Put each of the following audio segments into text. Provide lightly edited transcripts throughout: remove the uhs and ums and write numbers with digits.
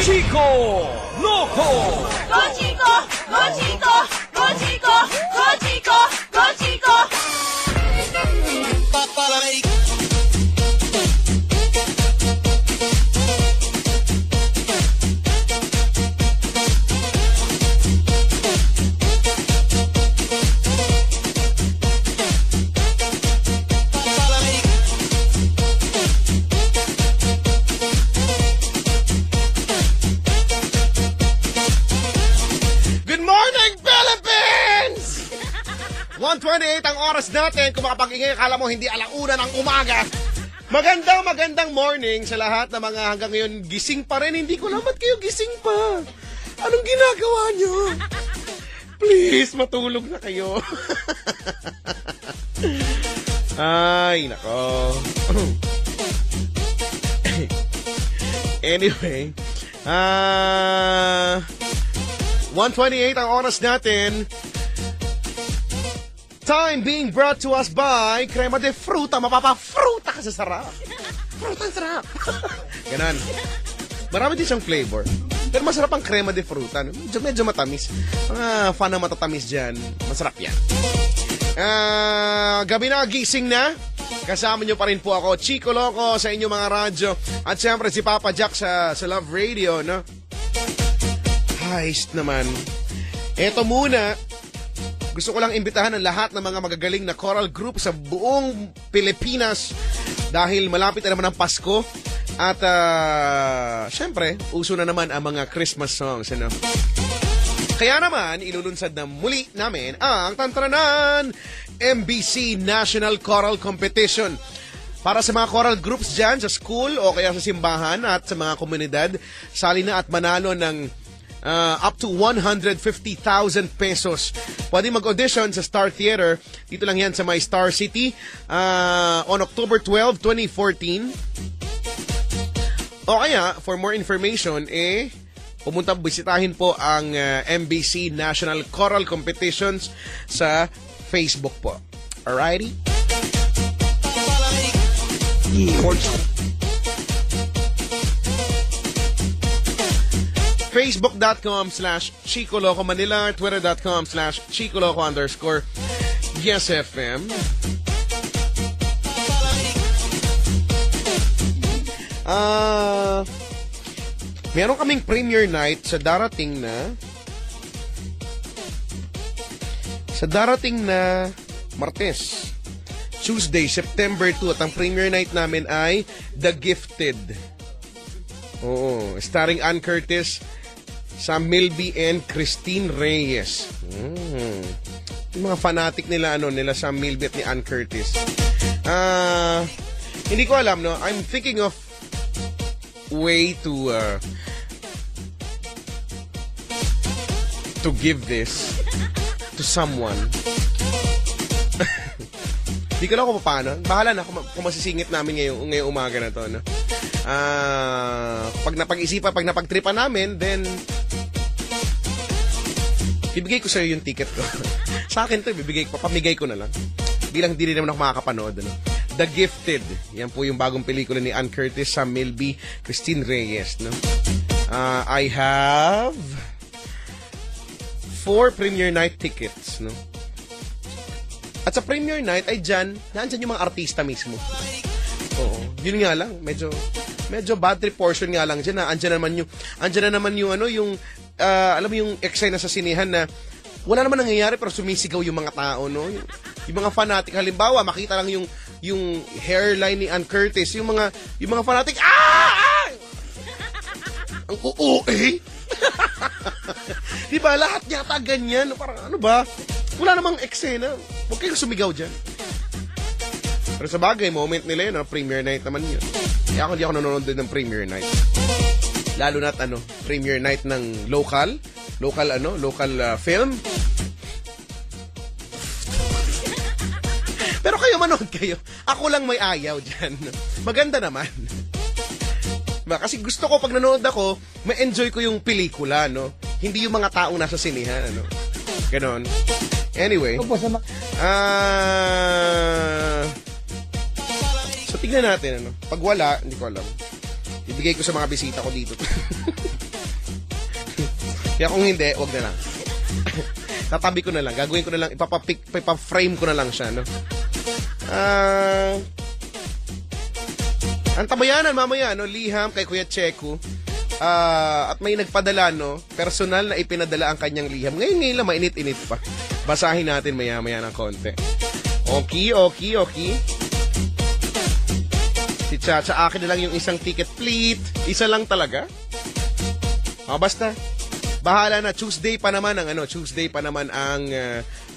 Chico Loco! Go Chico! Go Chico! Go Chico! Go Chico! Go Chico! Good morning, Philippines! 1:28 ang oras natin. Kung makapag-ingay, akala mo hindi alauna ng umaga. Magandang morning sa lahat na mga hanggang ngayon gising pa rin. Hindi ko alam ba't kayo gising pa. Anong ginagawa nyo? Please, matulog na kayo. Ay, nako. Anyway, 1:28 ang oras natin. Time being brought to us by Crema de Fruta. Mapapafruta ka sa sarap. Fruta ang sarap. Ganon. Marami din siyang flavor. Pero masarap ang Crema de Fruta. No? Medyo matamis. Mga fan na matatamis dyan, masarap yan. Gabi na, gising na. Kasama nyo pa rin po ako, Chico Loco, sa inyong mga radyo. At syempre si Papa Jack sa Love Radio, no? Heist naman. Eto muna, gusto ko lang imbitahan ang lahat ng mga magagaling na choral group sa buong Pilipinas dahil malapit na naman ang Pasko at syempre, uso na naman ang mga Christmas songs, ano? Kaya naman, ilulunsad na muli namin ang Tantranan MBC National Choral Competition. Para sa mga choral groups dyan sa school o kaya sa simbahan at sa mga komunidad, sali na at manalo ng up to 150,000 pesos. Pwede mag-audition sa Star Theater. Dito lang yan sa My Star City on October 12, 2014. O kaya, for more information, bisitahin po ang MBC National Choral Competitions sa Facebook po. Alrighty? Facebook.com/Chico Loco Manila, Twitter.com/Chico Loco_Yes FM. Meron kaming premiere night sa darating na Martes, Tuesday, September 2 at ang premiere night namin ay The Gifted. Oo, starring Ann Curtis, Sam Milby and Christine Reyes. Yung mga fanatic nila nila Sam Milby at ni Ann Curtis. Hindi ko alam, no. I'm thinking of way to give this to someone. Hindi ko lang kung paano. Bahala na kung masisingit namin ngayong umaga na to, no? Pag napag-isipan, pag napagtripan namin, then bibigay ko sa'yo yung ticket ko. Sa akin to, papamigay ko na lang. Bilang di rin naman ako makakapanood, ano? The Gifted. Yan po yung bagong pelikula ni Ann Curtis, Sam Milby, Christine Reyes, no? I have 4 premiere night tickets, no? At sa premiere night ay nandyan yung mga artista mismo. Oo. Yun nga lang, medyo bad trip portion nga lang dyan na andyan na naman yung alam mo yung eksena sa sinehan na wala naman nangyayari pero sumisigaw yung mga tao, no? Yung mga fanatic, halimbawa, makita lang yung hairline ni Ann Curtis, yung mga fanatic, ang oo, diba, lahat yata ganyan, parang ano ba? Wala namang eksena. Huwag kayong sumigaw dyan. Pero sa bagay, moment nila yun, premiere night naman yun. Kaya hindi ako nanonood din ng premiere night. Lalo na't premiere night ng local film. Pero kayo, manood kayo. Ako lang may ayaw dyan. Maganda naman. Kasi gusto ko pag nanood ako, ma-enjoy ko yung pelikula, no? Hindi yung mga taong nasa sinihan, ano? Ganon. Anyway. So, tignan natin, ano? Pag wala, hindi ko alam. Ibigay ko sa mga bisita ko dito. Kaya kung hindi, wag na lang. Tatabi ko na lang. Gagawin ko na lang. Ipapa-frame ko na lang siya, no? Ang tabayanan mamaya, no? Liham kay Kuya Checo. At may nagpadala, no? Personal na ipinadala ang kanyang liham. Ngayon lang, mainit-init pa. Basahin natin maya-maya ng konti. Okay. Si Chacha, akin na lang yung isang ticket, please. Isa lang talaga? Basta. Bahala na. Tuesday pa naman ang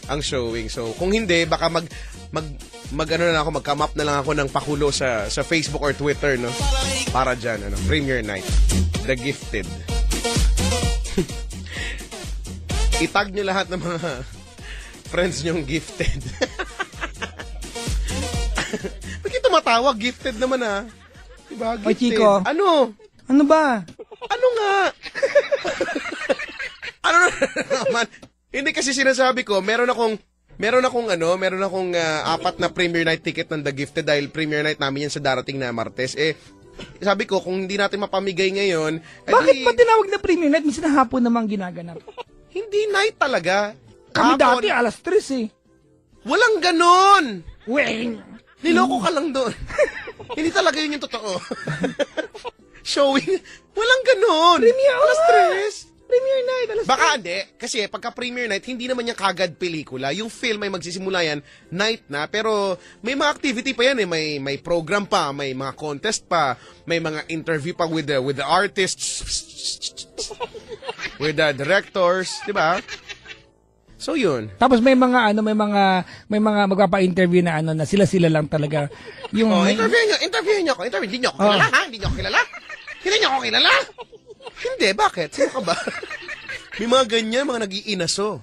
ang showing. So, kung hindi, baka mag-come up na lang ako ng pakulo sa Facebook or Twitter, no? Para dyan, Premiere Night. The Gifted. Itag nyo lahat ng mga friends nyong gifted. Bakit tumatawag? Gifted naman, Diba? Gifted. Oy, Chico. Ano? Ano ba? Ano nga? Ano naman? Hindi kasi sinasabi ko, meron akong 4 na premiere night ticket ng The Gifted dahil premiere night namin yan sa darating na Martes. Sabi ko, kung hindi natin mapamigay ngayon, Bakit pa tinawag na premiere night? Minsan na hapon namang ginaganap. Hindi night talaga. Kami Hapon. dati, alas 3 Walang ganon! Weng! Niloko ka lang doon. Hindi talaga yun yung totoo. Showing. Walang ganon. Alas 3. Premiere night, alas Baka hindi. Kasi pagka premiere night, hindi naman yung kagad pelikula. Yung film ay magsisimula yan, night na. Pero may mga activity pa yan May program pa, may mga contest pa, may mga interview pa with the artists, with the directors, di ba? So yun. Tapos may mga magpapa-interview na na sila lang talaga. Yung Interview niyo ako. Hindi niyo ako kilala, ha? Hindi niyo ako kilala? Hindi niyo ako kilala? Hindi, bakit? Sino ka ba? May mga ganyan, mga nag-iinaso.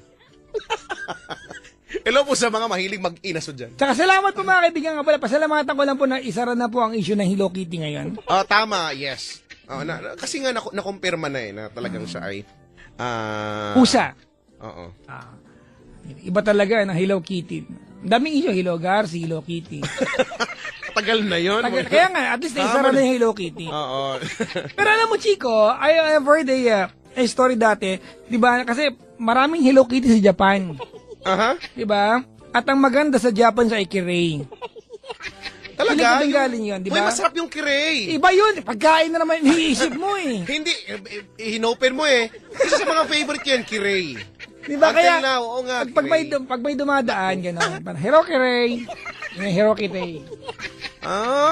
Hello po sa mga mahilig mag-inaso dyan. Tsaka salamat po mga kaibigan nga pala. Pasalamatan ko lang po na isara na po ang issue ng Hello Kitty ngayon. Tama, yes. Kasi nga nakumpirma na na talagang siya ay... Pusa. Oo. Iba talaga ng Hello Kitty. Daming issue, Hello Garci, Hello Kitty. Tagal na yun. Kaya nga, at least naisara na yung Hello Kitty. Oo. Pero alam mo, Chico, I have heard a story dati, di ba? Kasi maraming Hello Kitty sa Japan. Aha. Di ba? At ang maganda sa Japan sa Kirei. Talaga? Hindi galing yun, di ba? Uy, masarap yung kirei. Iba yun. Pagkain na naman, iniisip mo Hindi, hinopen mo Isa sa mga favorite yan, kirei. Di ba? Until Kaya, now, oo nga, pag may dumadaan, gano'n. Parang, Hello Kirei. Hello Kitty.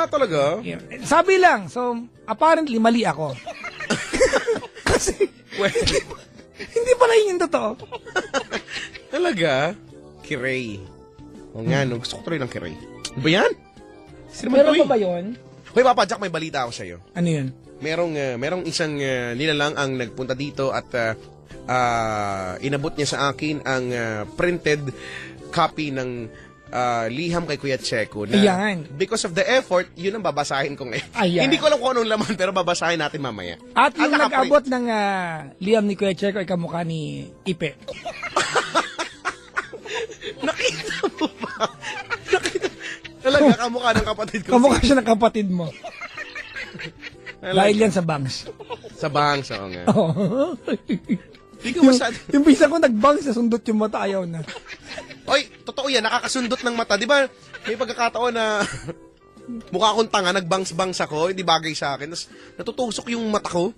Talaga? Yeah. Sabi lang, so, apparently, mali ako. Kasi, hindi pala yun yung totoo. Talaga? Kirei. O nga, gusto ko tuloy ng kirei. Ano ba yan? Sino Meron pa ba yun? Hoy, Papa Jack, may balita ako sa'yo. Ano yun? Merong isang nilalang ang nagpunta dito at inabot niya sa akin ang printed copy ng liham kay Kuya Checo na Ayan. because of the effort, yun ang babasahin ko ngayon. Ayan. Hindi ko alam kung anong laman pero babasahin natin mamaya. At yung nakaprint. nag-abot ng liham ni Kuya Checo ay kamukha ni Ipe. Nakita mo ba? Talaga kamukha ng kapatid ko. Kamukha siya ng kapatid mo. Dahil yan sa bangs. Sa bangs, oo nga. Oo. Hindi ko masyado. Yung pinsan ko nag-bangs, nasundot yung mata, ayaw na. Oy, totoo yan, nakakasundot ng mata. Di ba, may pagkakataon na mukha akong tanga, nagbangs-bangs ako, hindi bagay sa akin. Tapos natutusok yung mata ko.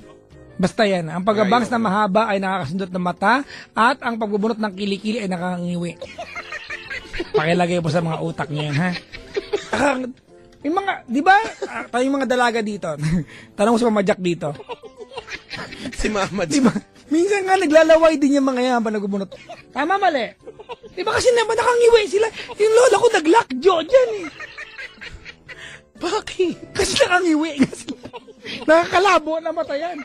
Basta yan, ang pag-bangs na mahaba ay nakakasundot ng mata at ang pagbubunot ng kilikili ay nakangiwi. Pakilagay po sa mga utak niyo yan, ha? Yung mga, di ba, tayong mga dalaga dito, tanong mo sa Mama Jack dito. Si Mama Di ba? Minsan nga naglalaway din yung mga yan pa nagbubunot. Tama, mali. Di ba kasi naman nakangiwi sila? Yung lola ko nag-lockjaw dyan eh. Bakit? Kasi nakangiwi. Nakakalabo na mata yan.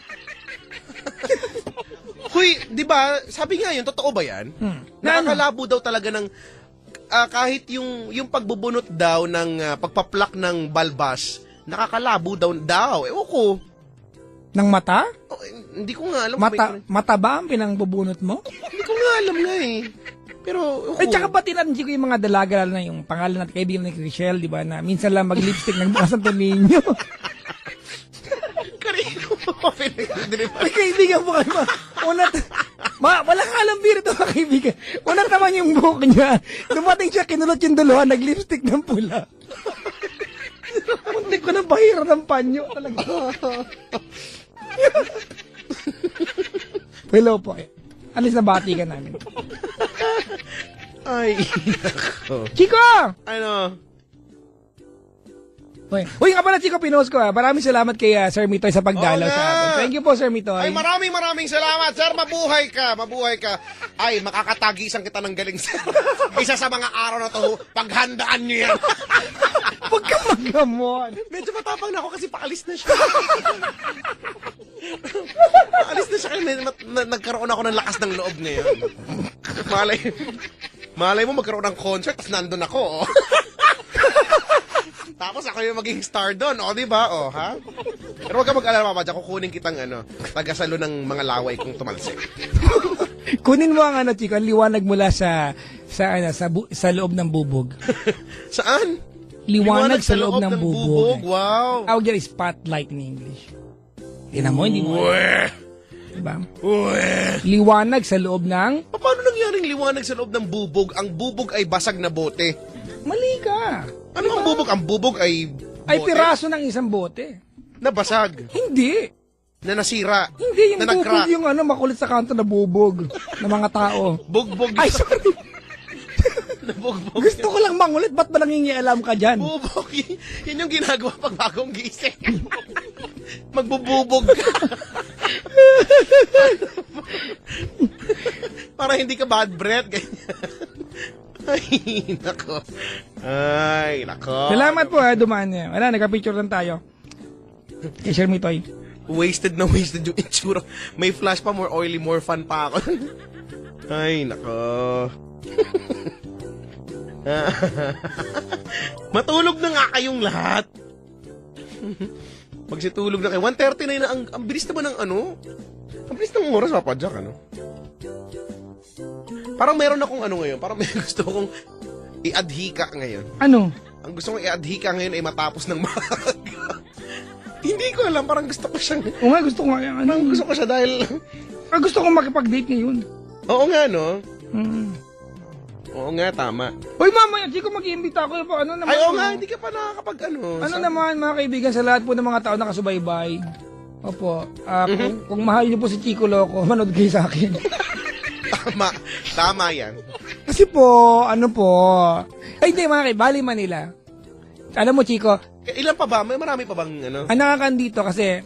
Huy, di ba, sabi nga yun, totoo ba yan? Nakakalabo daw talaga ng, kahit yung pagbubunot daw ng pagpaplak ng balbas, nakakalabo daw. Ewan ko. Ng mata? Oh, hindi ko nga alam. Mata ba ang pinangbubunot mo? Hindi ko nga alam nga Pero, Eh, tsaka pati natin ko yung mga dalaga, lalo na yung pangalan natin, kaibigan ni Chriselle, di ba, na minsan lang mag-lipstick ng bukas ng ninyo. Kanino mo pinag-deliver? May kaibigan po kayo. Wala kang alam biro ito, mga kaibigan. Unang naman yung buhok niya. Dumating siya, kinulot yung duluhan, nag-lipstick ng pula. Muntik ko ng bahira ng panyo talaga. Hello po. Alis na bati ka namin. Ay, nako. Chico! Ano? Uy, nga pala, Chico, pinost ko. Maraming salamat kay Sir Mitoy sa pagdalaw Oo nga. sa atin. Thank you po, Sir Mitoy. Ay, maraming salamat, sir. Mabuhay ka. Ay, makakatagisan kita ng galing, sir. Isa sa mga araw na to, paghandaan niyo yan. Huwag ka maggamon. Medyo matapang na ako kasi paalis na siya. Paalis na siya kasi nagkaroon ako ng lakas ng loob ngayon. Malay mo magkaroon ng concert tapos nandun ako. Oh. Tapos ako yung maging star doon, o, di ba? O, ha? Pero huwag ka mag-alala, Papa Jack, kukunin kitang, tagasalo ng mga laway kong tumalsik. Kunin mo ang Chico, ang liwanag mula sa loob ng bubog. Saan? Liwanag sa loob ng bubog. Wow. Tawag dyan, spotlight in English. Tinan mo, hindi mo. Diba? Liwanag sa loob ng... Paano nangyaring liwanag sa loob ng bubog? Ang bubog ay basag na bote. Mali ka. Ano ang bubog? Ang bubog ay bote? Ay piraso ng isang bote. Na basag. Hindi. Na nasira. Hindi, yung na bubog nag-crack. yung makulit sa kanto na bubog ng mga tao. Bugbog. Ay, sorry. Nabugbog. Gusto ko lang mangulit. Ba't ba nangingialam ka dyan? Bubog. Yan yung ginagawa pag bagong gising. Magbububog ka. Para hindi ka bad breath. Ganyan. Ay, nako. Salamat po dumaan niya. Wala, nagka-picture lang tayo. Kay Sir Mitoy. Wasted yung itsura. May flash pa, more oily, more fun pa ako. Ay, nako. Matulog na nga kayong lahat. Magsitulog na kayo. 1:30 na yun. Ang bilis naman ng Ang bilis ng oras, Papa Jack, Parang meron akong ngayon. Parang may gusto kong i-adhika ngayon. Ano? Ang gusto kong i-adhika ngayon ay matapos ng maaga. Hindi ko alam. Parang gusto ko siyang... Oo nga, gusto ko nga. Parang gusto ko siya dahil... Gusto ko makipag-date ngayon. Oo nga, no? Hmm. Oo nga, tama. Uy, mamaya, di ko mag-iimbita ako. Ano naman? Ay, oo nga, hindi ka pa nakakapag Ano naman, mga kaibigan, sa lahat po ng mga tao nakasubaybay. Opo. Kung mahal niyo po si Chico Loco, manood kayo sa akin. Tama yan. Kasi po, ay hindi mga Bali Manila. Alam mo, Chico, Ilan pa ba? May marami pa bang ang nakakandito kasi,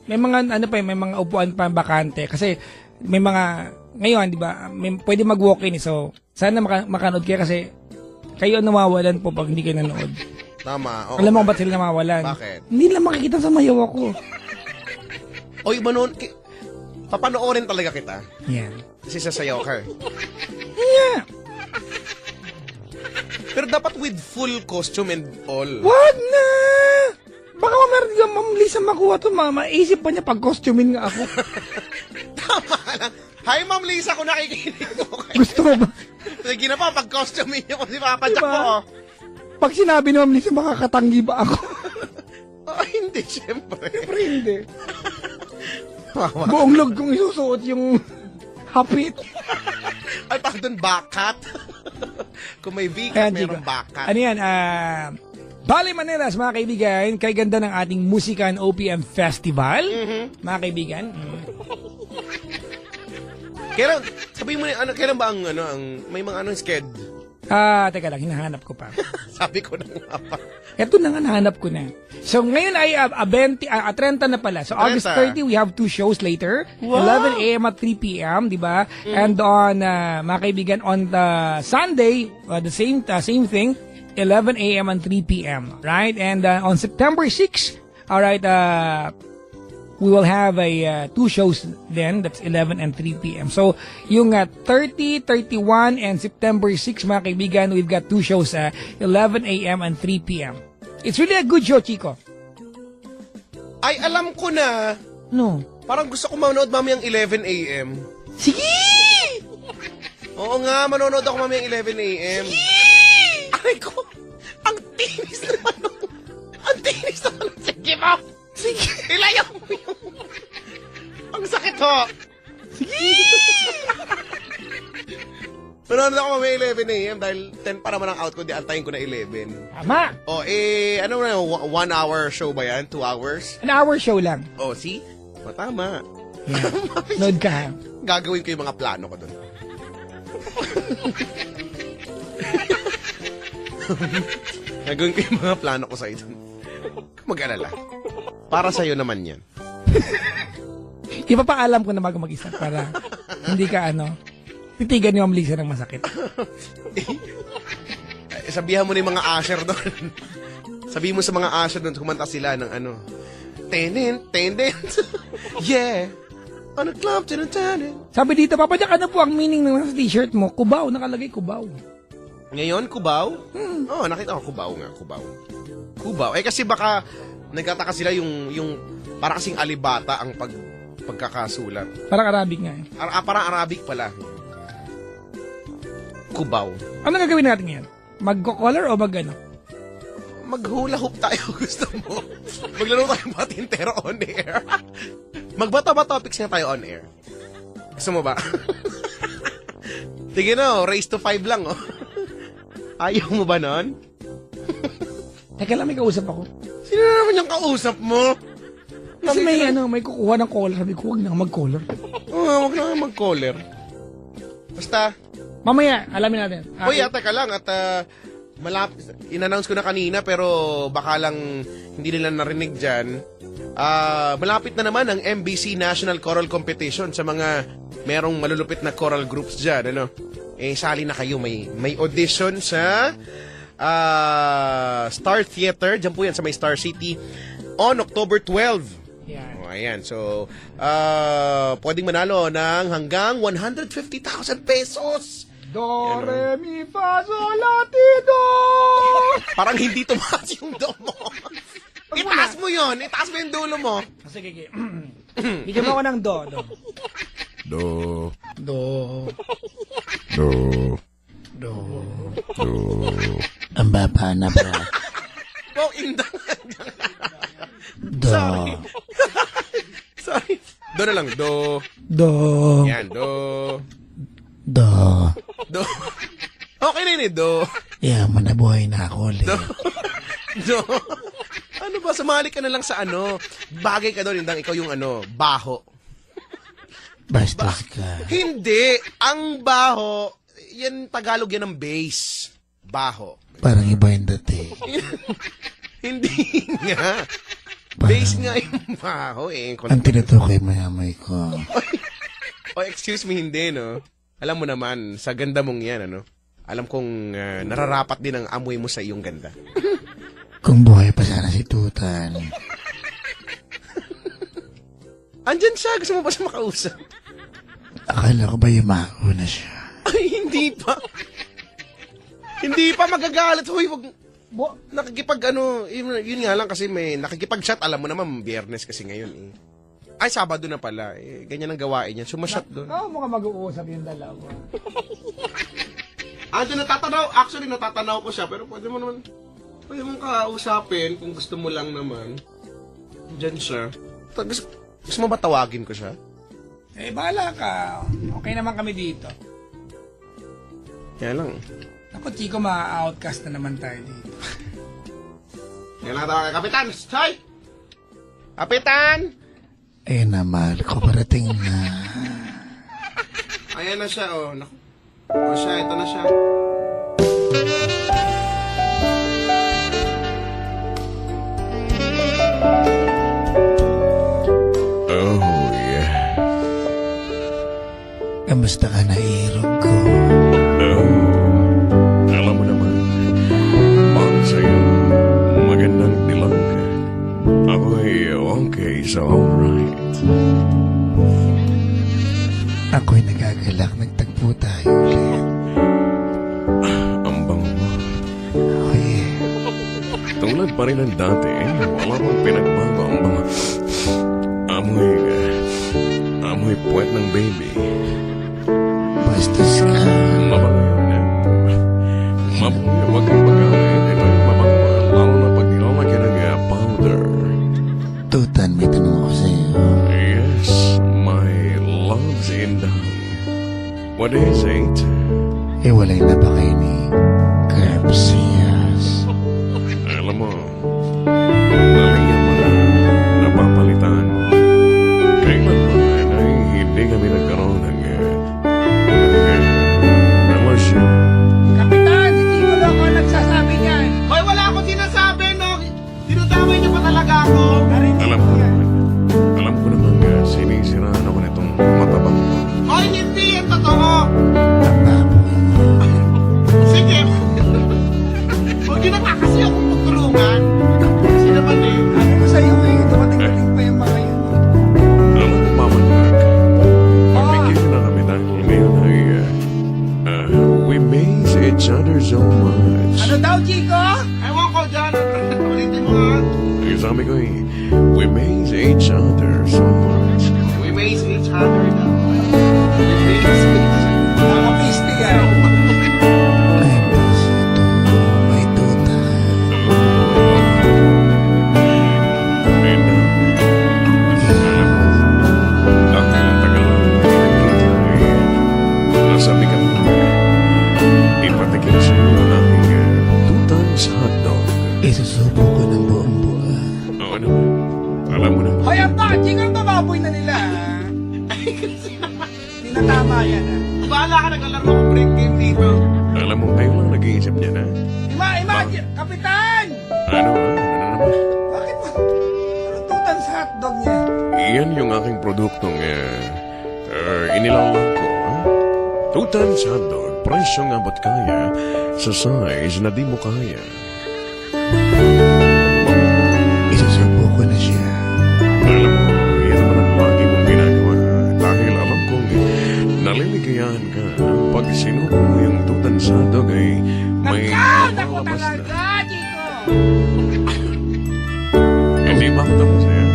may mga, may mga upuan pa bakante. Kasi, may mga, ngayon, di ba, pwede mag-walk-in. So, sana makanood kayo kasi, kayo ang nawawalan po pag hindi kayo nanood. Tama. Oo. Alam mo ba't sila nawawalan? Bakit? Hindi lang makikita sa mayaw ako. Oy, manon, papanoorin talaga kita. Yan. Kasi sasayaw ka. Yeah. Pero dapat with full costume and all. Wag na! Baka meron ka, Ma'am Lisa, makuha to, maisip pa niya pag-costumin nga ako. Tama lang. Hi, Ma'am Lisa, kung nakikinig ko kayo. Gusto mo ba? Sige na pa, pag-costume niyo ko si Papa Jack Diba? po. Pag sinabi ni Ma'am Lisa, makakatanggi ba ako? Oh, hindi, syempre. Siyempre hindi. Buong log kong isusuot yung hapit. Ay, pag doon, bakat. Kung may Ayan, bigat, Chico. merong bakat. Ano yan? Bali Maneras, mga kaibigan, kay ganda ng ating Musika and OPM Festival. Mga kaibigan. Kailan, sabihin mo na, kailan ba may mga sked? Teka lang, hinahanap ko pa. Sabi ko na nga pa. Ito na nga, nahanap ko na. So, ngayon ay 30 na pala. So, 30. August 30, we have 2 shows later. Wow. 11 a.m. at 3 p.m., di ba? And on, mga kaibigan, on the Sunday, the same thing, 11 a.m. and 3 p.m., right? And on September 6, all right, we will have 2 shows then, that's 11 and 3 p.m. So, yung 30, 31, and September 6, mga kaibigan, we've got 2 shows, 11 a.m. and 3 p.m. It's really a good show, Chico. Ay, alam ko na. No. Parang gusto ko manood mamayang 11 a.m. Sige! Oo nga, manonood ako mamayang 11 a.m. Sige! Aray ko, ang tinis naman. Ang tinis naman. Sige mo. Sige. Ilayaw mo yung... Ang sakit ho. Sige! Manonood ako may 11 a.m. dahil 10 pa naman ang out ko, di antayin ko na 11. Tama. O, ano na, 1 hour show ba yan? 2 hours? An hour show lang. O, see? O, tama. Yeah. Nood ka, ha? Gagawin ko yung mga plano ko doon. Gagawin ko yung mga plano ko sa'yo doon. Mag-alala. Para sa'yo naman yan. Ipapaalam ko na bago mag-isa para hindi ka titigan yung Lisa ng masakit. Sabihan mo na yung mga usher doon. Sabihin mo sa mga usher doon, kumanta sila ng Tenen. Yeah. On a club, tenen. Sabi dito, Papa Jack, ano po ang meaning ng nasa t-shirt mo? Kubaw, nakalagay kubaw. Ngayon, kubaw? Oo, nakita ko kubaw nga, kubaw. Kasi baka nagtataka sila yung para kasing alibata ang pagkakasulat. Parang Arabic nga eh. Parang Arabic pala. Kubaw. Ano gagawin natin ngayon? Mag-color o Maghula hoop tayo, gusto mo. Maglaro tayo batintero on air. Magbata ba topics na tayo on air? Gusto mo ba? Tingin race to 5 lang, Ayaw mo ba nun? Teka lang, may kausap ako. Sino na naman yung kausap mo? Kasi may kukuha ng color. Sabi ko, huwag na mag-color. Huwag na mag-color. Basta. Mamaya, alamin natin. Uy, teka lang. At in-announce ko na kanina pero baka lang hindi nila narinig dyan. Malapit na naman ang MBC National Choral Competition sa mga merong malulupit na choral groups dyan. Sali na kayo. May audition sa Star Theater. Diyan po yan sa may Star City on October 12. Yan. Ayan. So, pwedeng manalo ng hanggang 150,000 pesos. Do, re, mi, fa, sol, la, ti, do. Parang hindi tumaas yung do mo. Itaas mo yun. Itaas mo yung dulo mo. Sige. Bigyan mo ako ng do. Do. Do. Do. Do. Do. Ang baba na ba? Oh, indang. Do. Sorry. Do na lang. Do. Do. Yan. Do. Do. Do. Okay na yun eh. Do. Yeah, manabuhay na ako ulit. Do. Do. Ano ba? Sumali ka na lang sa Bagay ka doon. Indang ikaw yung baho. Bastos ka. Hindi. Ang baho, yan Tagalog yan ng bass. Baho. Parang iba yung dati. Hindi nga. Bass nga yung baho eh. Ang tinutukoy mayamay ko. Excuse me, hindi, no? Alam mo naman, sa ganda mong yan, Alam kong nararapat din ang amoy mo sa iyong ganda. Kung buhay pa sana si Tutan. Andyan siya. Gusto mo ba siya makausap? Akala ko ba yumao na siya? Ay, hindi pa. Hindi pa magagalit. Hoy, wag... yun nga lang kasi may nakikipag-chat. Alam mo naman, Biyernes kasi ngayon eh. Ay, Sabado na pala. Ganyan ang gawain niya. Sumasyat doon. Mukhang mag-uusap yung dalawa. Actually, natatanaw ko siya. Pero pwede mong kausapin kung gusto mo lang naman. Diyan siya. Gusto mo ba tawagin ko siya? Bahala ka. Okay naman kami dito. Kaya lang. Ako, Chico, ma-outcast na naman tayo dito. Kaya lang tawagin. Kapitan! Hoy! Kapitan! Ayun na, mahal ko. Parating na. Ayan na siya, Naku. Ito na siya. Oh, yeah. Kamusta ka na, irog ko? Alam mo naman, para sa'yo, magandang dilag. Ako'y okay, so alright. Ako'y nagagalak. Nagtagpo tayo ulit. Ang bango mo. Oh, yeah. Tulad pa rin ng dati, wala bang pinagbago ang mga amoy puwet ng baby. Bastos ka. Mabango yun. Mabango yun. Huwag kang magalit. Ito yung mabango. Lalo na pag nilalagyan ng powder. Tutan, may tanong ako sa'yo. Yes, my love's in the... What is it? Iwalay na ba kayo ni Garcias? Alam mo, naling yung mga napapalitan mo. Kailanman ay hindi kami nagkaroon ng relasyon. Kapitan, si Chico Loco nagsasabi niyan. Hoy, wala akong sinasabi, no? Dinudamay niyo pa talaga ako. Narinig Alam ko ko yan. naman, alam ko naman sinisiraan ako nitong matabang mo. Hoy, hindi yan totoo. Ang baboy mo. Sige. Huwag niyo na nga kasi akong magtulungan. Kasi naman eh. Ano ko sa'yo eh, dumating-dating pa yung mga yun. Alam mo, Mamanyak, pagbigyan na kami dahil ngayon ay we miss each other so much. Ano daw, Chico? Ewan ko dyan. Ulitin mo ha. Ang sabi ko we miss each other so much. We miss each other now. We miss each Nakapiste yan. Ay, pasito. May tuta. And dahil ang tagal na nakikita ay nasabi ka mo ipatikin siya ng aking tutans hotdog. Isusubo ko ng buong buwan. Oo naman. Alam mo naman. Hoy, ang Chico, ang bababoy na nila. Hindi na tama yan. Bahala ka, naglalaro ko break game dito. Alam mo, kayo lang nag-iisip niya na. Imagine, Kapitan! Ano naman? Bakit mo? Anong tutan sa hotdog niya? Iyan yung aking produktong inilalang ko. Tutans hotdog, presyong abot kaya sa size na di mo kaya. Isusubo ko na siya. Alam mo, yan naman ang lagi mong ginagawa. Dahil alam kong naliligayahan ka pag sinubo mo yung tutans hotdog ay may Nagkada ko lumalabas na. talaga, Chico! Hindi ba ako tapos yan?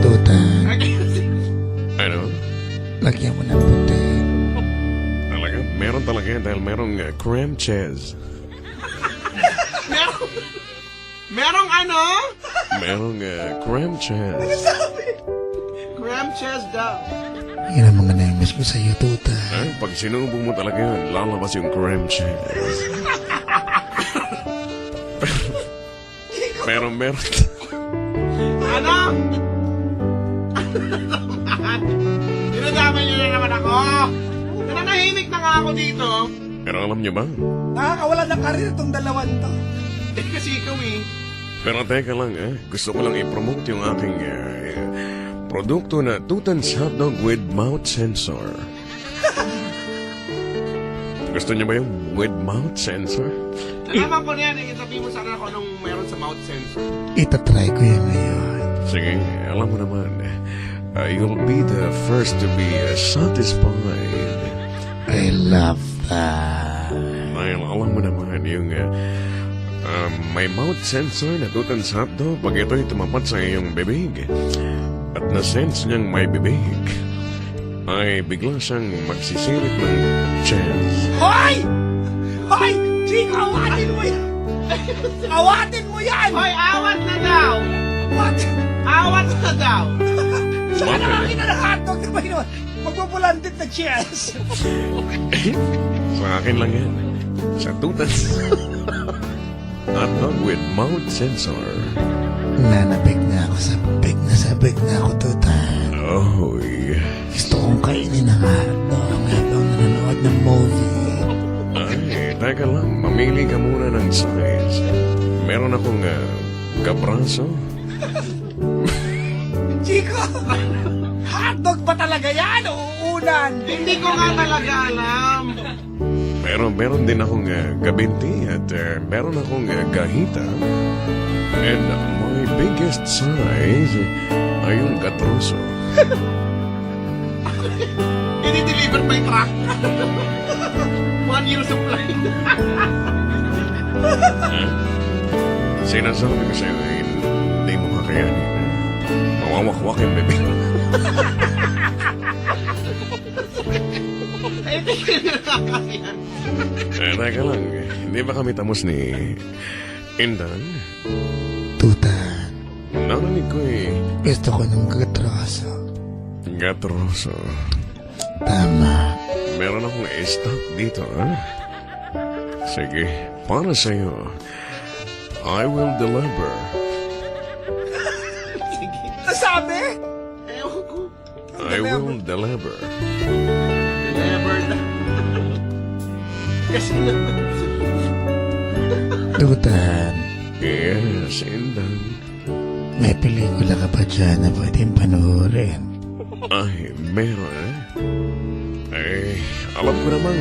Tutan, Ano? lagyan mo ng puti. Talaga? Meron talaga yan dahil merong cream cheese. Merong ano? Merong cream cheese. Cram chest daw. Yan ang mga namiss ko sa'yo, Tutan. Ay, pag sinubo mo talaga yun, lalabas yung cream cheese. Meron. Ano? Dinadamay niyo na naman ako. Nananahimik na nga ako dito. Pero alam niyo ba? Nakakawala ng karir itong dalawan to. Kasi ikaw eh. Pero teka lang, gusto ko lang i-promote yung aking produkto na Tutans Hotdog with Mouth Sensor. Gusto niyo ba yung with mouth sensor? Nalaman ko na yan. Sabihin mo sana ako nung meron sa mouth sensor. Itatry ko yan ngayon. Sige, alam mo naman, you'll be the first to be satisfied. I love that. Dahil alam mo naman yung may mouth sensor na Tutans Hotdog pag ito'y tumapat sa iyong bibig at na-sense niyang may bibig ay bigla siyang magsisilip ng chance. Hoy! Hoy! Chico, awatin mo yan! Awatin mo yan! Hoy, awat na daw! What? Awat na daw! Saan nakakita ng hotdog na may naman? Magpupulantit na cheers! Sa akin lang yan. Sa Tutans Hotdog with mouth sensor. Nanabig na ako sa big na ako, Tutan. Oh, yeah. Gusto kong kainin ang hotdog habang nanonood ng movie. Ay, teka lang. Mamili ka muna ng size. Meron akong kabraso. Chico! Hotdog ba talaga yan? Uunan! Hindi ko nga talaga alam. Pero meron din akong gabinti at meron akong gahita. And my biggest size ay yung katroso. Ini-deliver by truck. 1 year supply. Sinasabi ko sa'yo, hindi mo kakayanin. Mawawakwak yung bebe. Ay, hindi ko nakakayan. Teka lang, hindi ba kami tamos ni Indan? Tutan, Narinig ko gusto ko ng katroso. Gatroso. Tama. Meron akong stock dito, ha? Sige, para sa'yo. I will deliver. Nasabi? Ewan ko. I will deliver. Never na. Kasi Tutan, Yes, Indan. may pelikula ka ba dyan na pwedeng panoorin? Ay, meron eh. Alam ko namang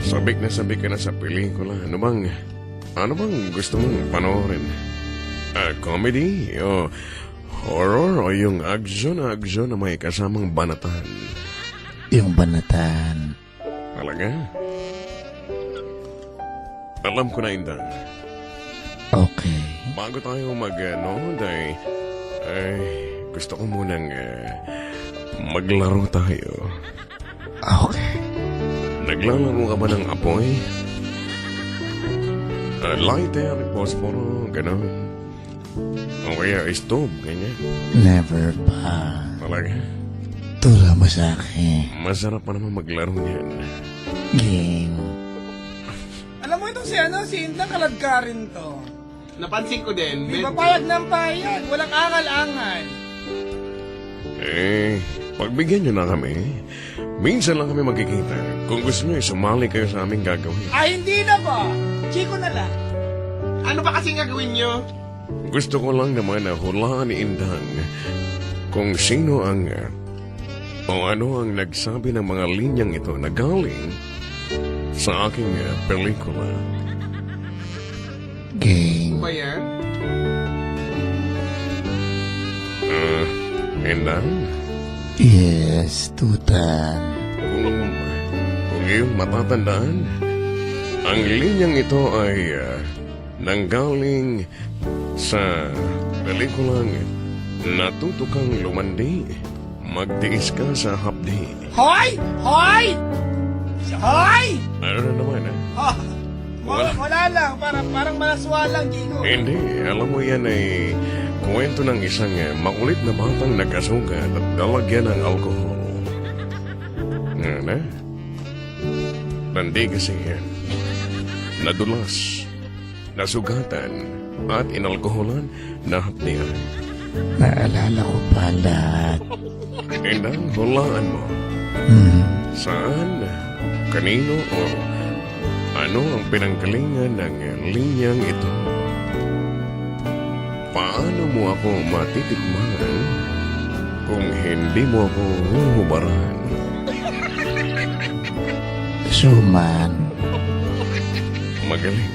sabik ka na sa pelikula. Ano bang gusto mong panoorin? Comedy? O horror? O yung action na may kasamang banatan? Yung banatan. Talaga? Alam ko na, Indan. Okay. Bago tayo mag-nood ay gusto ko munang maglaro tayo. Okay. Naglalaro ka ba ng apoy? Lighter, posporo, gano'n. O kaya stove, ganyan. Never pa. Talaga? Turo mo sa akin. Masarap pa naman maglaro niyan. Game. Alam mo itong si Indang kaladkarin to. napansin ko din. May papayag ng payag, walang angal-angal. Pagbigyan nyo na kami. Minsan lang kami magkikita. Kung gusto nyo, sumali kayo sa aming gagawin. Ay, hindi na ba? Chico na lang. Ano ba kasing gagawin nyo? Gusto ko lang naman na hulaan ni Indang kung sino ang o ano ang nagsabi ng mga linyang ito na galing sa aking pelikula. Game. Ba yan? Indang, Yes, Tutan. kung iyong matatandaan, ang linyang ito ay nanggaling sa pelikulang Natuto Kang Lumandi, Magtiis Ka sa Hapdi. Hoy! Hoy! Hoy! Ano na naman, Ha? Wala lang, parang malaswa lang, Chico. Hindi, alam mo yan ay kwento ng isang makulit na batang nagkasugat at dalagyan ng alkohol. Nga. Bandi kasi yan. Nadulas, nasugatan, at inalkoholan na hapdihan. Naalala ko pa lahat. Indang hulaan mo. Saan, kanino o ano ang pinanggalingan ng linyang ito? Paano mo ako matitikman kung hindi mo ako huhubaran? Suman. Magaling.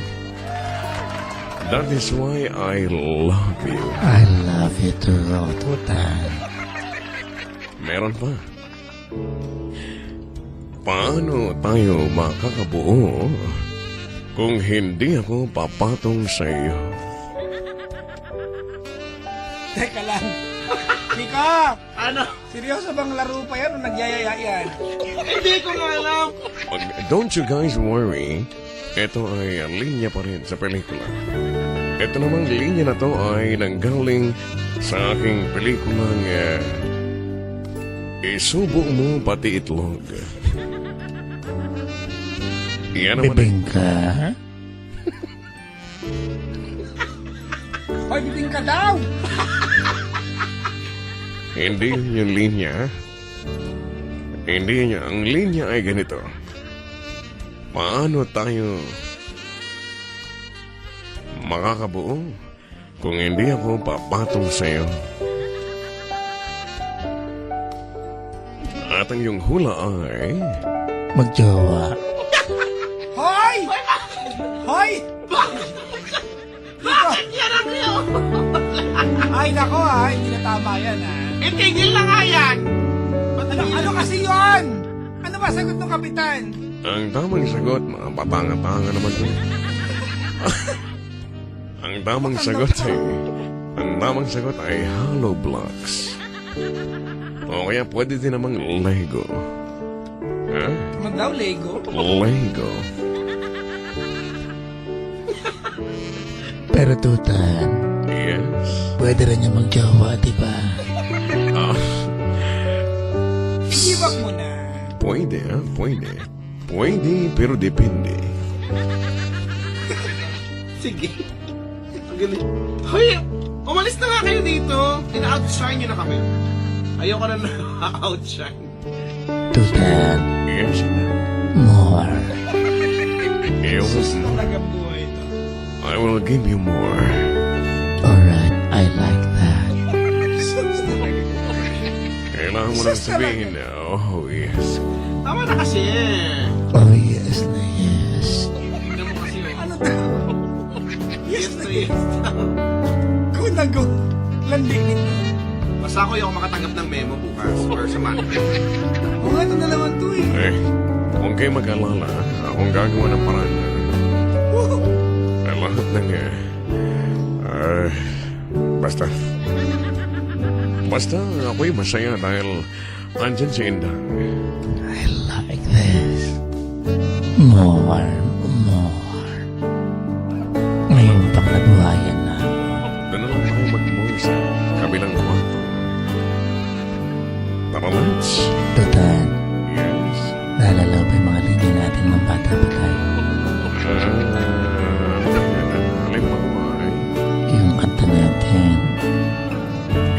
That is why I love you. I love you too, Tutan. Meron pa. Paano tayo makakabuo kung hindi ako papatong sa iyo? Teka lang. Chico! Ano? Seryoso bang laro pa yan o nagyayaya yan? Hindi ko nga alam. Don't you guys worry. Ito ay linya pa rin sa pelikula. Ito namang linya na to ay nanggaling sa aking pelikulang Isubo Mo Pati Itlog. Yan naman. Bibingka. Hoy, bibing ka daw! Hindi yun yung linya. Hindi yun. Ang linya ay ganito. Paano tayo makakabuo kung hindi ako papatong sa'yo? At ang iyong hula ay... Magjowa. Hoy! Hoy! Bakit yan ang yun? Ay, nako ha, hindi na tama yan ha. Itigil na nga yan. Ano kasi yun? Ano ba sagot ng kapitan? Ang tamang sagot, mga patanga-tanga naman to. Ang tamang sagot ay hollow blocks. O kaya pwede din namang Lego. Ha? Ano daw, Lego? Lego. Pero Tutan, Yes. pwede rin niya magjowa, di ba? I-give up mo na. Pwede, ha? Pwede. Pwede, pero depende. Sige. Ang galing. Hoy, umalis na nga kayo dito. Ina-outshine nyo na kami. Ayoko na na-outshine. Tutan, Yes. more. Yes. Talaga buhay ito. I will give you more. Alright, I like that. Kailangan mo lang sabihin na, oh yes. Tama na kasi. Oh, yes na yes. Tignan mo kasi. Ano to? Yes to yes. Go na go. Landi. Basta ako yung makatanggap ng memo bukas or sa Monday. Oo nga, ito na naman to eh. Eh, huwag kayo mag-alala. Akong gagawa ng paraan na lahat ng basta ako'y masaya dahil andyan si Indang. I like this. More, more. Ngayon pang nabuhayan na ako. Doon na lang tayo mag-mall sa kabilang kwarto. Tara, let's. Tutan, Yes. naalala ko ba yung mga linya natin ng bata pa tayo? Alin pa kumain? Yung kanta natin.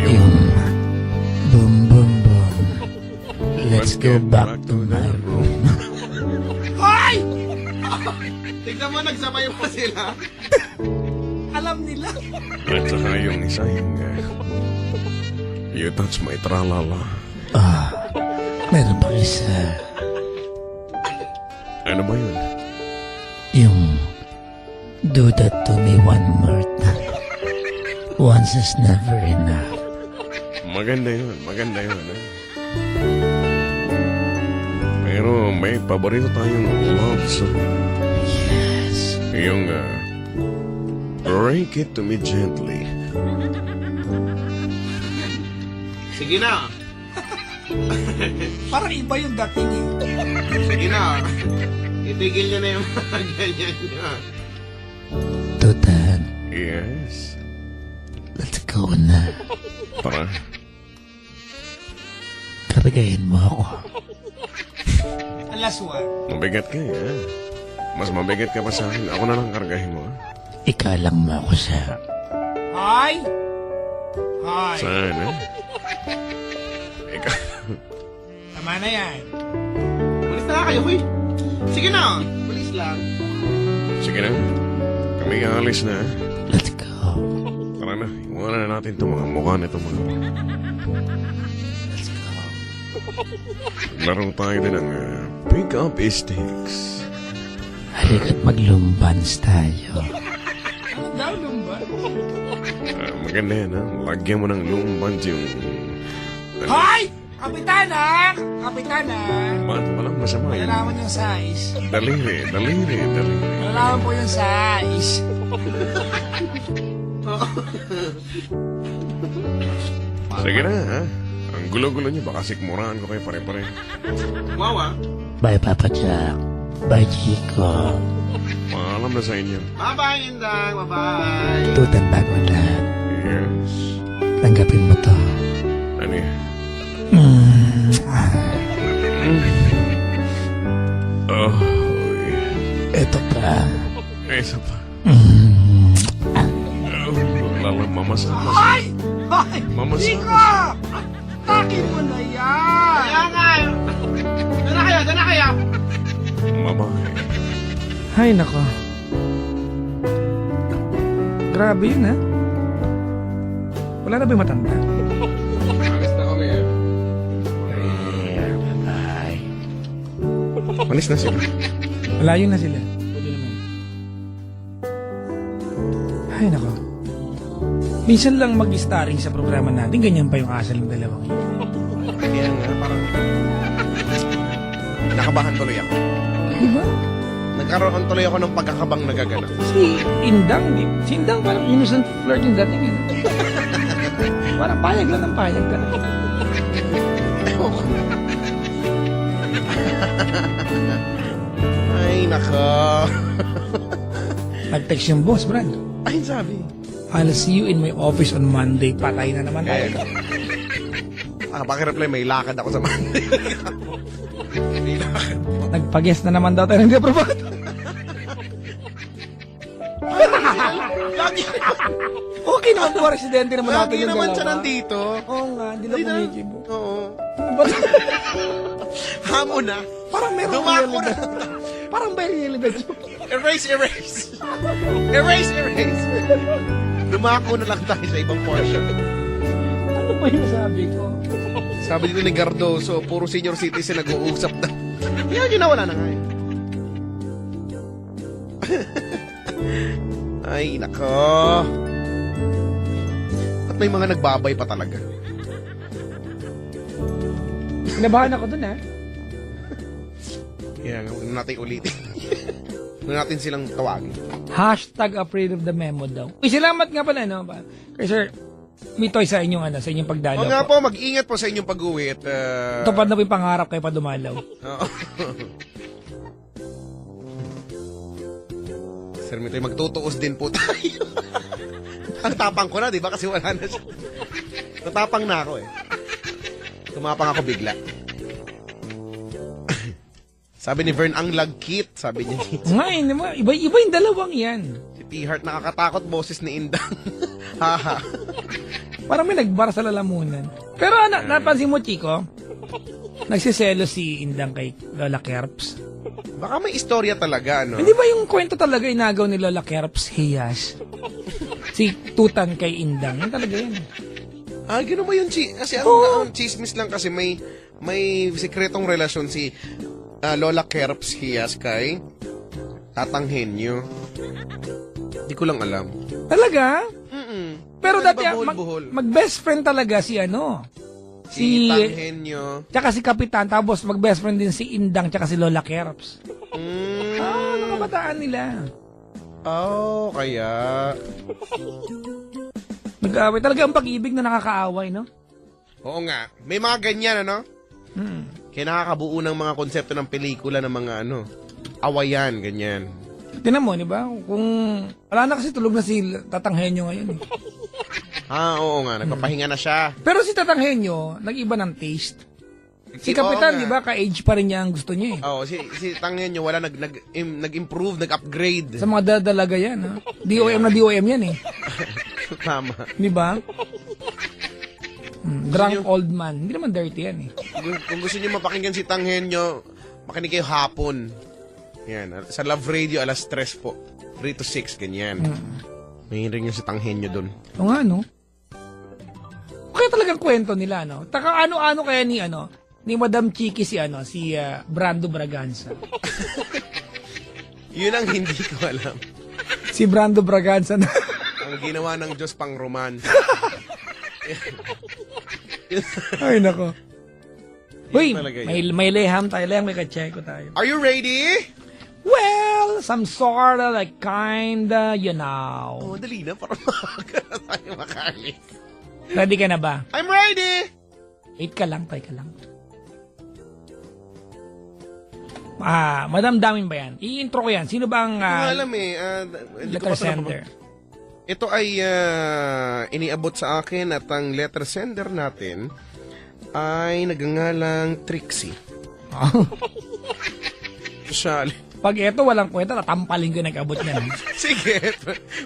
Yung boom, boom, boom. Let's go back to my room. Hoy! Tignan mo, nagsabay pa sila. Alam nila. At saka yung isa yung you touch my tralala. Meron pa isa. Ano ba yun? Yung do that to me one more time. Once is never enough. Maganda yun. Pero may paborito tayong love song. Yes. Yung break it to me gently. Sige na. Parang iba yung dating eh. Sige na. Itigil nyo na yung mga ganyan nyo. Tutan, Yes. let's go na. Tara. Karagayin mo ako. Alaswa. Mabigat ka Mas mabigat ka pa sa akin. Ako na lang kargahin mo. Ikalang mo ako sa... Hi! Hi! Sana. Ikaw. Tama na yan. Malis na nga kayo, huy. Sige na. Malis lang. Sige na. Kami aalis na. Let's go. Tara na. Iwanan na natin itong mga mukha nito mga. Let's go. Laro tayo din ng pick up sticks. Halika't maglumbans tayo. Ano daw lumba? Maganda yan Lagyan mo ng lumbans yung... Hoy! Kapitana! Kapitana! Walang masama yun. Malalaman yung size. Daliri. Malalaman po yung size. Sige na Ang gulo-gulo niyo. Baka sikmuraan ko kayo pare-pare. Wow, ah. Bye, Papa Jack. Bye, Chico. Paalam na sa inyo. Bye-bye, Indang. Bye-bye. Tutan bago lahat. Yes. Tanggapin mo to. Ano yan? Oh, Ito pa. isa pa. Lalang mamasama. Hoy! Hoy! Mamasama. Chico! Takin mo na yan! Kaya nga. Doon na kayo. Mamahay. Hay nako. Grabe yun ha. Wala na ba yung matanda? Alis na kami, Bye. Malis na sila. Malayo na sila. Pwede naman. Hay nako. Minsan lang mag-starring sa programa natin, ganyan pa yung asal ng dalawang yun. Kaya nga, parang... Nakabahan tuloy ako. Diba? Nagkaroon tuloy ako ng pagkakabang nagaganap. Si Indang, si Indang parang innocent flirting dating yun. Parang payag lang ng payag ka na. Ay, nako. Nag-text yung boss, Brad. Ay, sabi. I'll see you in my office on Monday. Patay na naman tayo. Pakireply, may lakad ako sa Monday. May lakad. Nagpag-guess na naman daw tayo ng aprobado. naman po, residente naman natin Lagi yung naman dalawa. siya nandito. Oo nga, hindi na kumikibo. Oo. Ba't Hamo na. parang meron Dumako na. Parang may realidad. Erase. Dumako na lang tayo sa ibang portion. Ano ba yung sabi ko? Sabi dito ni Gardoso, puro senior citizen nag-uusap na. Yan yun, nawala na nga eh. Ay, nako. At may mga nagbabay pa talaga. Kinabahan ako dun, ha? Kaya nga, huwag na natin ulitin. Huwag na natin silang tawagin. #afraid of the memo daw. Uy, salamat nga pala, no? Kay Sir Mitoy sa inyong, sa inyong pagdalaw O nga po. po, mag-ingat po sa inyong pag-uwi at... Tupad na po yung pangarap kayo pa dumalaw. Oo. Sir Mitoy, magtutuos din po tayo. Ang tapang ko na, di ba? Kasi wala na siya. Natapang na ako eh. Tumapang ako bigla. Sabi ni Vern, ang lagkit, sabi niya dito. Ngayon, iba yung dalawang yan. Si T-Heart, nakakatakot boses ni Indang. Haha. Parang may nagbar sa lalamunan. Pero napansin mo, Chico? Nagsiselo si Indang kay Lola Kerps. Baka may istorya talaga, no? Hindi ba yung kwento talaga inagaw ni Lola Kerps, Hiyas? Si Tutan kay Indang. Yan talaga yan. Ah, gano'n ba yun, Kasi ang chismis lang kasi may sikretong relasyon si Lola Kerps Hiyas kay Tatang Henyo. Hindi ko lang alam. Talaga? Pero Di ba dati, buhol-buhol? mag-best friend talaga si Si Tang Henyo. tsaka si Kapitan, tapos mag-best friend din si Indang tsaka si Lola Kerps. Ano kabataan nila? Oh, kaya... Nag-away. Talaga ang pag-ibig na nakakaaway, no? Oo nga. May mga ganyan, ano? Kaya nakakabuo ng mga konsepto ng pelikula ng mga awayan, ganyan. Tinan mo, di ba? Kung wala na kasi tulog na si Tatanghenyo ngayon. Eh. Oo nga. Nagpapahinga na siya. Pero si Tatanghenyo, nag-iba ng taste. Si Oo Kapitan, nga. di ba, ka-age pa rin niya ang gusto niya eh. Oo, si Tang Henyo, wala nag-improve, nag-upgrade. Sa mga dadalaga yan, ha? DOM na DOM yan eh. Tama. Di ba? Drunk old man. Hindi naman dirty yan eh. Kung gusto niyo mapakinggan si Tang Henyo, makinig kayo hapon. Yan. Sa Love Radio, alas 3 po. 3 to 6, ganyan. May ring yung si Tang Henyo dun. O nga, no? Kaya talagang kwento nila, no? Taka ano-ano kaya ni Madam Chiki si Brando Braganza. Yun ang hindi ko alam. Si Brando Braganza na. Ang ginawa ng Diyos pang romance. Ay, nako. Uy, talaga yun. may leham tayo. May kacheko tayo. Are you ready? Well, some sorta, like kinda, Oh, dali na. Para maaga na tayo makalis. Ready ka na ba? I'm ready! Wait ka lang, tayo ka lang. Madam Damin ba yan? I-intro ko yan. Sino ba ang Hindi ko alam eh. Hindi ko letter pa ito sender? Ito ay iniabot sa akin at ang letter sender natin ay nagangalang Trixie. Siya. Pag eto walang kwenta, tatampalin ko yung nag-abot niya. Sige,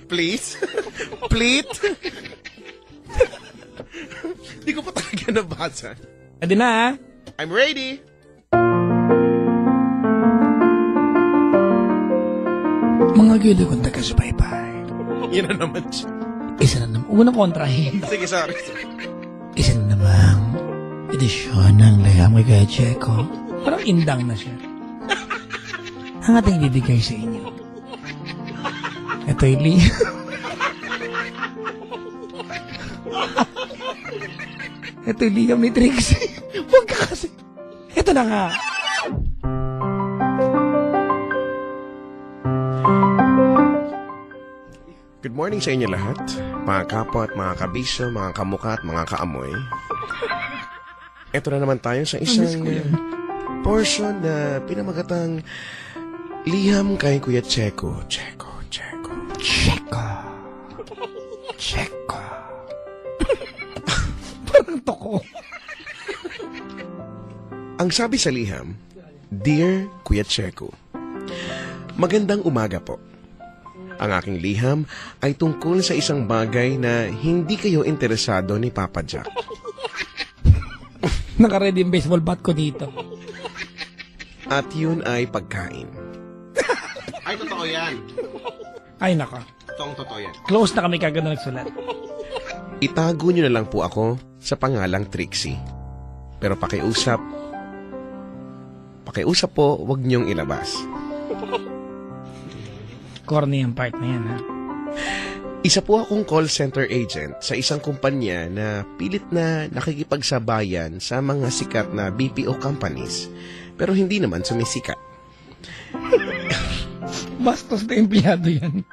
please. Please. Hindi ko pa talaga nabasa. Ready na, ha? I'm ready. Mga gili kong taga-subaybay. Yan na naman siya. Isa na naman, Unang kontrahin. Sige, sorry. isa na namang edisyon ng Leham kay Kuya Checo. Parang indang na siya. Ang ating ibibigay sa inyo. Ito'y Lee. Ito'y Liam ni Trixie. Huwag ka kasi. Ito na nga. Good morning sa inyo lahat, mga kapwa at mga kabisyo, mga kamuka at mga kaamoy. Ito na naman tayo sa isang portion na pinamagatang Liham kay Kuya Checo. Checo. Parang toko. Ang sabi sa liham, Dear Kuya Checo, magandang umaga po. Ang aking liham ay tungkol sa isang bagay na hindi kayo interesado ni Papa Jack. Naka-ready yung baseball bat ko dito. At yun ay pagkain. Ay, totoo yan. Ay, nako. Totoo yan. Close na kami kagad na nagsulat. Itago nyo na lang po ako sa pangalang Trixie. Pero pakiusap po, wag nyong ilabas. Corny yung part na yan, ha? Isa po akong call center agent sa isang kumpanya na pilit na nakikipagsabayan sa mga sikat na BPO companies, pero hindi naman sumisikat. Bastos na empleyado yan.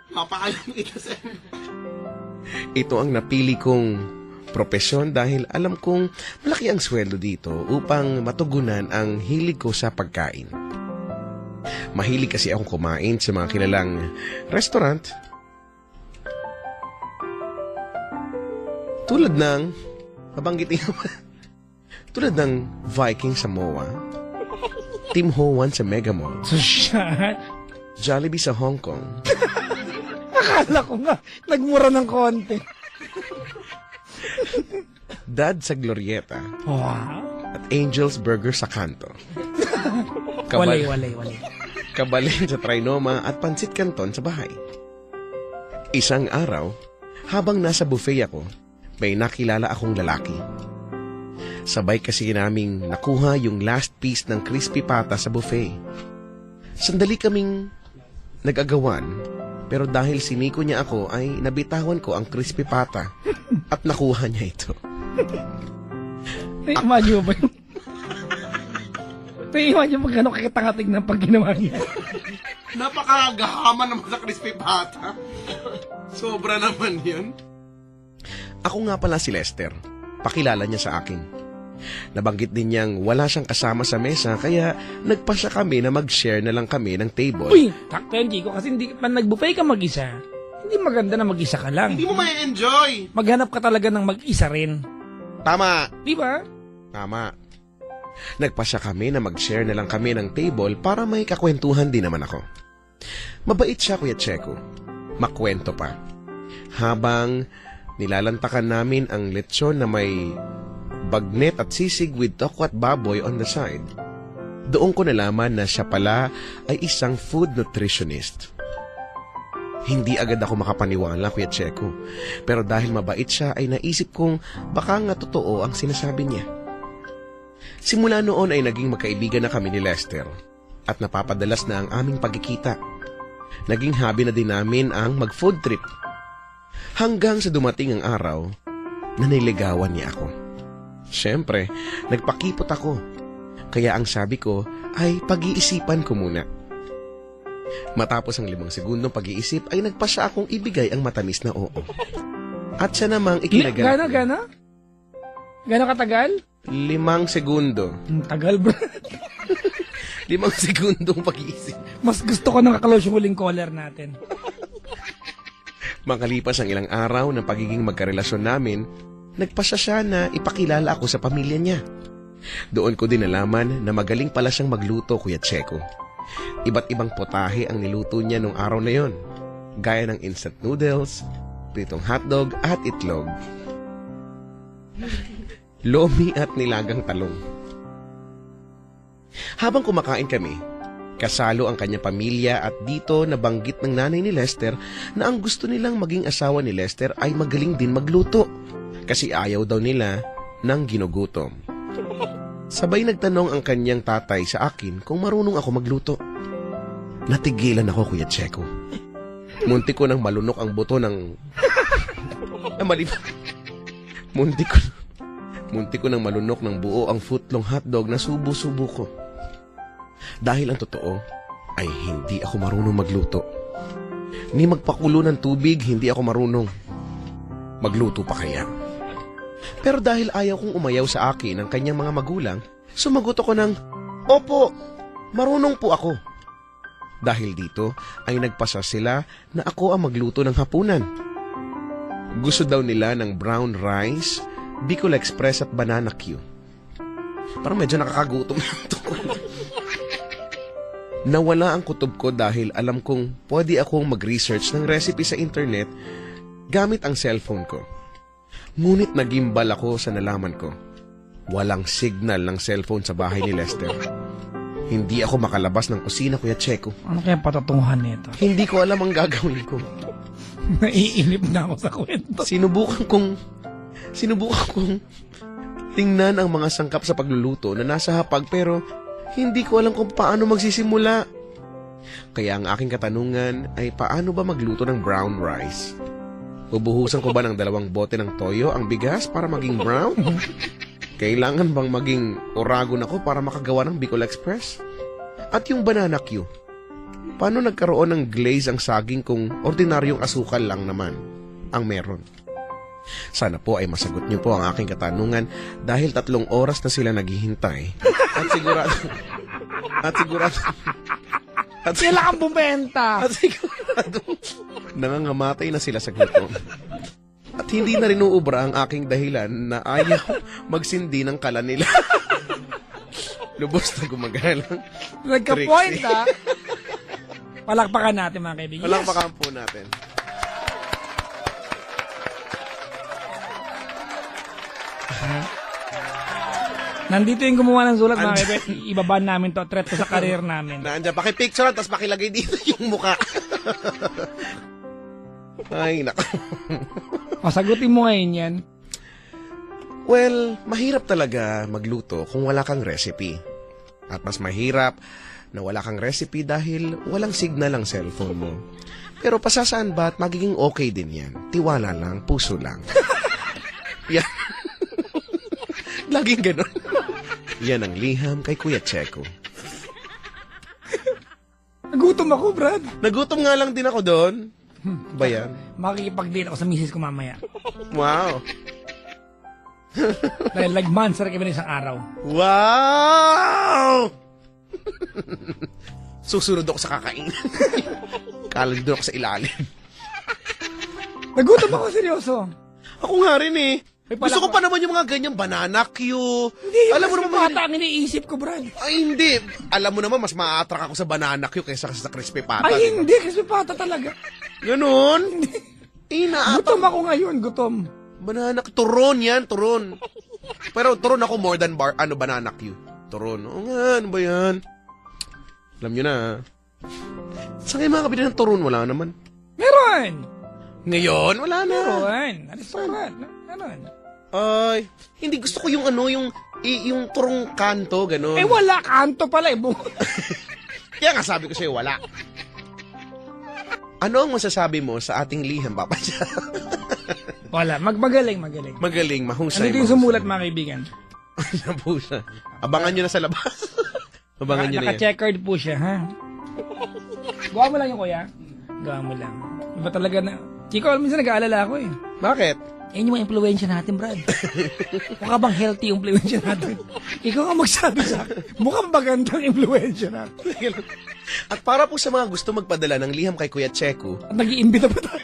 Ito ang napili kong propesyon dahil alam kong malaki ang sweldo dito upang matugunan ang hilig ko sa pagkain. Mahilig kasi akong kumain sa mga kilalang restaurant tulad ng mabanggitin naman tulad ng Viking sa MOA, Tim Ho Wan sa Mega Mall, So, shit. Jollibee sa Hong Kong, Akala ko nga, nagmura ng konti. Dad sa Glorieta, Wow. at Angel's Burger sa Kanto. Walay. Kabalin sa Trinoma at Pansit Canton sa bahay. Isang araw, habang nasa buffet ako, may nakilala akong lalaki. Sabay kasi naming nakuha yung last piece ng crispy pata sa buffet. Sandali kaming nag-agawan, pero dahil siniko niya ako ay nabitawan ko ang crispy pata at nakuha niya ito. Imagine mo ba yun? Imagine mo gano'ng kakitangatig ng pag ginawa niya. Napakagahaman naman sa crispy pata. Sobra naman yun. Ako nga pala si Lester. Pakilala niya sa akin. Nabanggit din niyang wala siyang kasama sa mesa kaya nagpasya kami na mag-share na lang kami ng table. Uy, takto yun, Chico. Kasi hindi, pag nag-buffet ka mag-isa, hindi maganda na mag-isa ka lang. Hindi mo ma-enjoy. Maghanap ka talaga ng mag-isa rin. Tama. Di ba? Tama. Nagpasya kami na mag-share na lang kami ng table para may kakwentuhan din naman ako. Mabait siya, Kuya Checo. Makwento pa. Habang nilalantakan namin ang lechon na may bagnet at sisig with toko at baboy on the side, doon ko nalaman na siya pala ay isang food nutritionist. Hindi agad ako makapaniwala, Kuya Checo. Pero dahil mabait siya ay naisip kong baka nga totoo ang sinasabi niya. Simula noon ay naging magkaibigan na kami ni Lester at napapadalas na ang aming pagkikita. Naging hobby na din namin ang mag-food trip. Hanggang sa dumating ang araw na niligawan niya ako. Siyempre, nagpakipot ako. Kaya ang sabi ko ay pag-iisipan ko muna. Matapos ang 5 segundong pag-iisip ay nagpasya akong ibigay ang matamis na oo. At siya namang ikinagal. Gano'n katagal? 5 segundo. Tagal, bro. 5 segundong pag-iisip. Mas gusto ko nang kaklose yung huling caller natin. Makalipas ang ilang araw ng pagiging magkarelasyon namin, nagpasya siya na ipakilala ako sa pamilya niya. Doon ko din nalaman na magaling pala siyang magluto, Kuya Checo. Iba't ibang potahe ang niluto niya nung araw na yon, gaya ng instant noodles, pritong hotdog at itlog, lomi at nilagang talong. Habang kumakain kami, kasalo ang kanyang pamilya at dito nabanggit ng nanay ni Lester na ang gusto nilang maging asawa ni Lester ay magaling din magluto kasi ayaw daw nila ng ginugutom. Sabay nagtanong ang kanyang tatay sa akin kung marunong ako magluto. Natigilan ako, Kuya Checo. Munti ko nang malunok ang buto ng... Munti ko nang malunok ng buo ang footlong hotdog na subo-subo ko. Dahil ang totoo ay hindi ako marunong magluto. Ni magpakulo ng tubig, hindi ako marunong. Magluto pa kaya? Pero dahil ayaw kong umayaw sa akin ng kanyang mga magulang, sumagot ako ng, "Opo, marunong po ako." Dahil dito ay nagpasa sila na ako ang magluto ng hapunan. Gusto daw nila ng brown rice, Bicol Express at banana Q. Parang medyo nakakagutom na ito. Nawala ang kutob ko dahil alam kong pwede akong mag-research ng recipe sa internet gamit ang cellphone ko. Ngunit nagimbal ako sa nalaman ko. Walang signal ng cellphone sa bahay ni Lester. Hindi ako makalabas ng kusina, Kuya Checo. Ano kaya patutunguhan nito? Hindi ko alam ang gagawin ko. Naiinip na ako sa kwento. Sinubukan kong tingnan ang mga sangkap sa pagluluto na nasa hapag pero hindi ko alam kung paano magsisimula. Kaya ang aking katanungan ay paano ba magluto ng brown rice? Bubuhusan ko ba ng 2 bote ng toyo ang bigas para maging brown? Kailangan bang maging oragon ako para makagawa ng Bicol Express? At yung banana Q, paano nagkaroon ng glaze ang saging kung ordinaryong asukal lang naman ang meron? Sana po ay masagot niyo po ang aking katanungan dahil 3 oras na sila naghihintay. Sila kang bumenta. At sigurado, nangangamatay na sila sa gutom. At hindi na rin uubra ang aking dahilan na ayaw magsindi ng kalan nila. Lubos na gumagalang. Nagka-point, ha? Palakpakan natin, mga kaibigan. Palakpakan po natin. Nandito yung gumawa ng sulat, mga kaibigan. Ibaban namin to. Threat to sa career namin. Nandiyan, pakipicture tapos pakilagay dito yung mukha. Ay, nako. Sagutin mo ngayon yan. Well, mahirap talaga magluto kung wala kang recipe. At mas mahirap na wala kang recipe dahil walang signal ang cellphone mo. Pero pasasaan ba at magiging okay din yan? Tiwala lang, puso lang. Yan. Laging ganun. Yan ang liham kay Kuya Checo. Nagutom ako, Brad. Nagutom nga lang din ako doon. Ba yan? Makikipag-date ako sa misis ko mamaya. Wow. Dahil nag-monster kami ng isang araw. Wow! Susunod ako sa kakain. Kalag doon ako sa ilalim. Nagutom ako, seryoso. Ako nga rin eh. May Gusto ko pa naman yung mga ganyang banana Q. Hindi, Alam mo naman, pata ang iniisip ko, Brad. ay hindi. Alam mo naman, mas ma-attract ako sa banana Q kaysa sa crispy pata. Ay, diba? hindi, kasi pata talaga. Ganun? Gutom ako ngayon, gutom. Banana Q. Turon yan, turon. Pero turon ako more than banana Q. Turon. Oo nga, ano ba yan? Alam nyo na. Saan kayo makakabili ng turon? Wala naman. Meron! Ngayon, wala na. Meron. Restaurant. Meron. Ay, hindi gusto ko yung yung turong kanto, gano'n. Eh, wala. Kanto pala eh. Kaya nga sabi ko sa'yo, wala. Ano ang masasabi mo sa ating liham, Papa Jack? Wala. Magaling. Magaling, mahusay. Ano yung sumulat, mga kaibigan? Ano po siya? Abangan nyo na sa labas. Abangan nyo na yan. Naka-checkered po siya, ha? Gawa mo lang yung kuya. Gawa mo lang. Iba talaga na... Chico, minsan nag-aalala ako eh. Bakit? Yan yung mga impluensya natin, Brad. Mukha bang healthy yung impluensya natin? Ikaw nga magsabi sa akin. Mukhang magandang impluensya natin. At para po sa mga gusto magpadala ng liham kay Kuya Checo, At nag-iimbita pa tayo.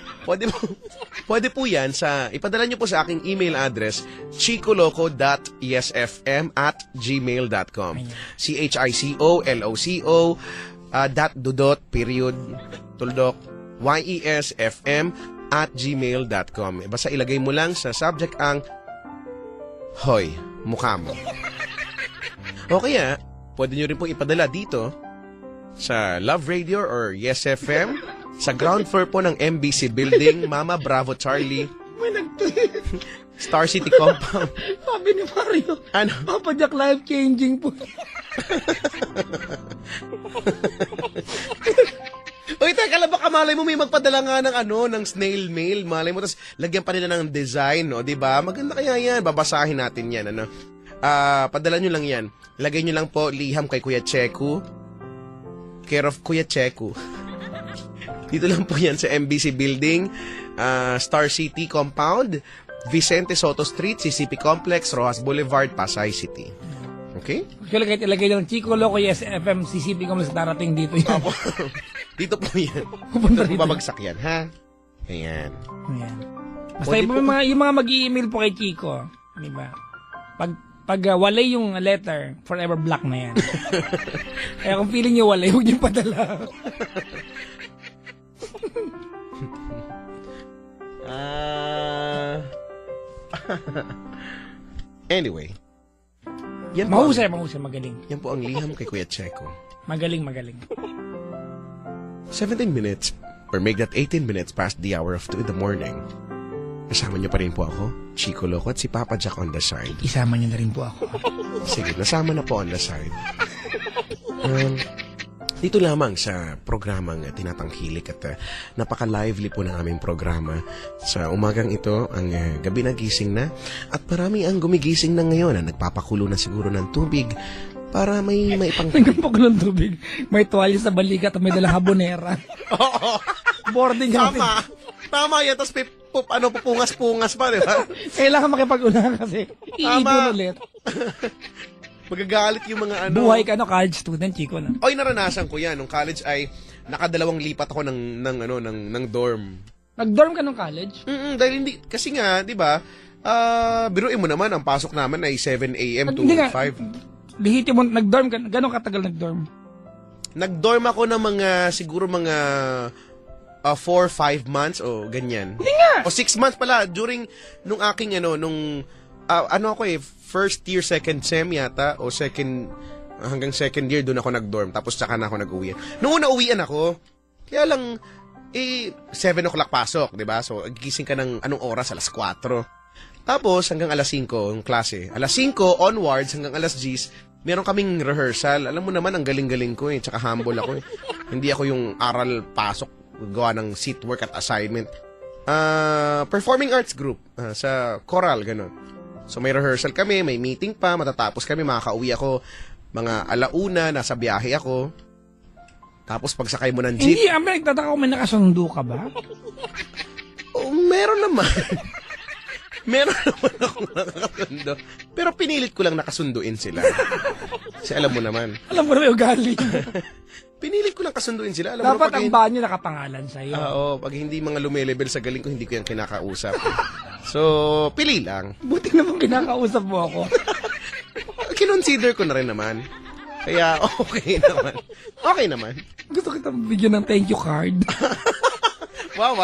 pwede po yan ipadala nyo po sa aking email address, chicoloco.yesfm@gmail.com. CHICOLOCO .dudot period tuldok YESFM@gmail.com. Basta ilagay mo lang sa subject ang Hoy, mukha mo. O kaya, pwede nyo rin pong ipadala dito sa Love Radio or Yes FM sa ground floor po ng MBC Building, Mama Bravo Charlie, May nag-tweet. Star City Compound. Sabi ni Mario, Ano? Papa Jack life-changing po. Uy, teka lang, baka malay mo may magpadala nga ng snail mail. Malay mo, tapos lagyan pa nila ng design, no? Diba? Maganda kaya yan. Babasahin natin yan, ano? Padala nyo lang yan. Lagay nyo lang po, liham kay Kuya Checo. Care of Kuya Checo. Dito lang po yan sa MBC Building, Star City Compound, Vicente Soto Street, CCP Complex, Rojas Boulevard, Pasay City. Okay? Kaya kahit ilagay lang Chico Loco Yes FM, CCP ko sa darating dito yan. Dito po yan. Pupunta Dito rito. po babagsak yan, ha? Ayan. Ayan. Basta yung mga mag-i-email po kay Chico, di ba? Pag Pag walay yung letter, forever black na yan. Kaya kung feeling nyo walay, huwag nyo padala. Anyway. Yan po, Mahusay, magaling. yan po ang liham kay Kuya Checo. Magaling. 17 minutes, or make that 18 minutes past the hour of 2 in the morning. Kasama niyo pa rin po ako, Chico Loco, at si Papa Jack on the side. Isama nyo na rin po ako. Sige, nasama na po on the side. Dito lamang sa programang Tinatangkilik at napaka-lively po ng aming programa. Sa umagang ito, ang gabi na gising na at marami ang gumigising na ngayon na nagpapakulo na siguro ng tubig para may maipang... Nagpapakulo ng tubig. May tuwalya sa balikat at may dalang habonera. Oo, Boarding natin. tama yan. Tapos pupungas-pungas pa, di ba? Kailangan makipag-unahan kasi iipon ulit. Magagalit yung mga ano. Buhay ka, college student, Chico. Na. Oy, naranasan ko yan. Nung college ay nakadalawang lipat ako ng dorm. Nag-dorm ka nung college? Dahil hindi, kasi nga, di ba, biruin mo naman, ang pasok naman ay 7 a.m. to Hindi nga. 5. Lihiti mo, nag-dorm ka, gano'ng katagal nag-dorm? Nag-dorm ako ng siguro mga 4-5 months o ganyan. Hindi nga. O 6 months pala, during, nung aking, first year, second sem yata, o hanggang second year, doon ako nag-dorm, tapos tsaka na ako nag-uwi. Noong una, uwian ako, kaya lang, 7 o'clock pasok, di ba? So, gising ka ng anong oras? Alas 4. Tapos, hanggang alas 5, yung klase. Alas 5 onwards, hanggang alas 10, meron kaming rehearsal. Alam mo naman, ang galing-galing ko tsaka humble ako Hindi ako yung aral pasok, gawa ng seat work at assignment. Performing arts group, sa choral, ganun. So may rehearsal kami, may meeting pa, matatapos kami, makakauwi ako mga 1:00, nasa biyahe ako. Tapos pagsakay mo ng jeep. Hindi, nagtataka ko, may nakasundo ka ba? Meron naman. Meron naman akong nakasundo. Pero pinilit ko lang nakasunduin sila. Kasi alam mo naman. Alam mo na yung ugali. Pinilit ko lang kasunduin sila. Alam Dapat mo, ang banyo nakapangalan sa'yo. Oo, pag hindi mga lumelevel sa galing ko, hindi ko yan kinakausap. So, pili lang. Buti naman kinakausap mo ako. Kinonsider ko na rin naman. Kaya, okay naman. Okay naman. Gusto kita bigyan ng thank you card. Wow,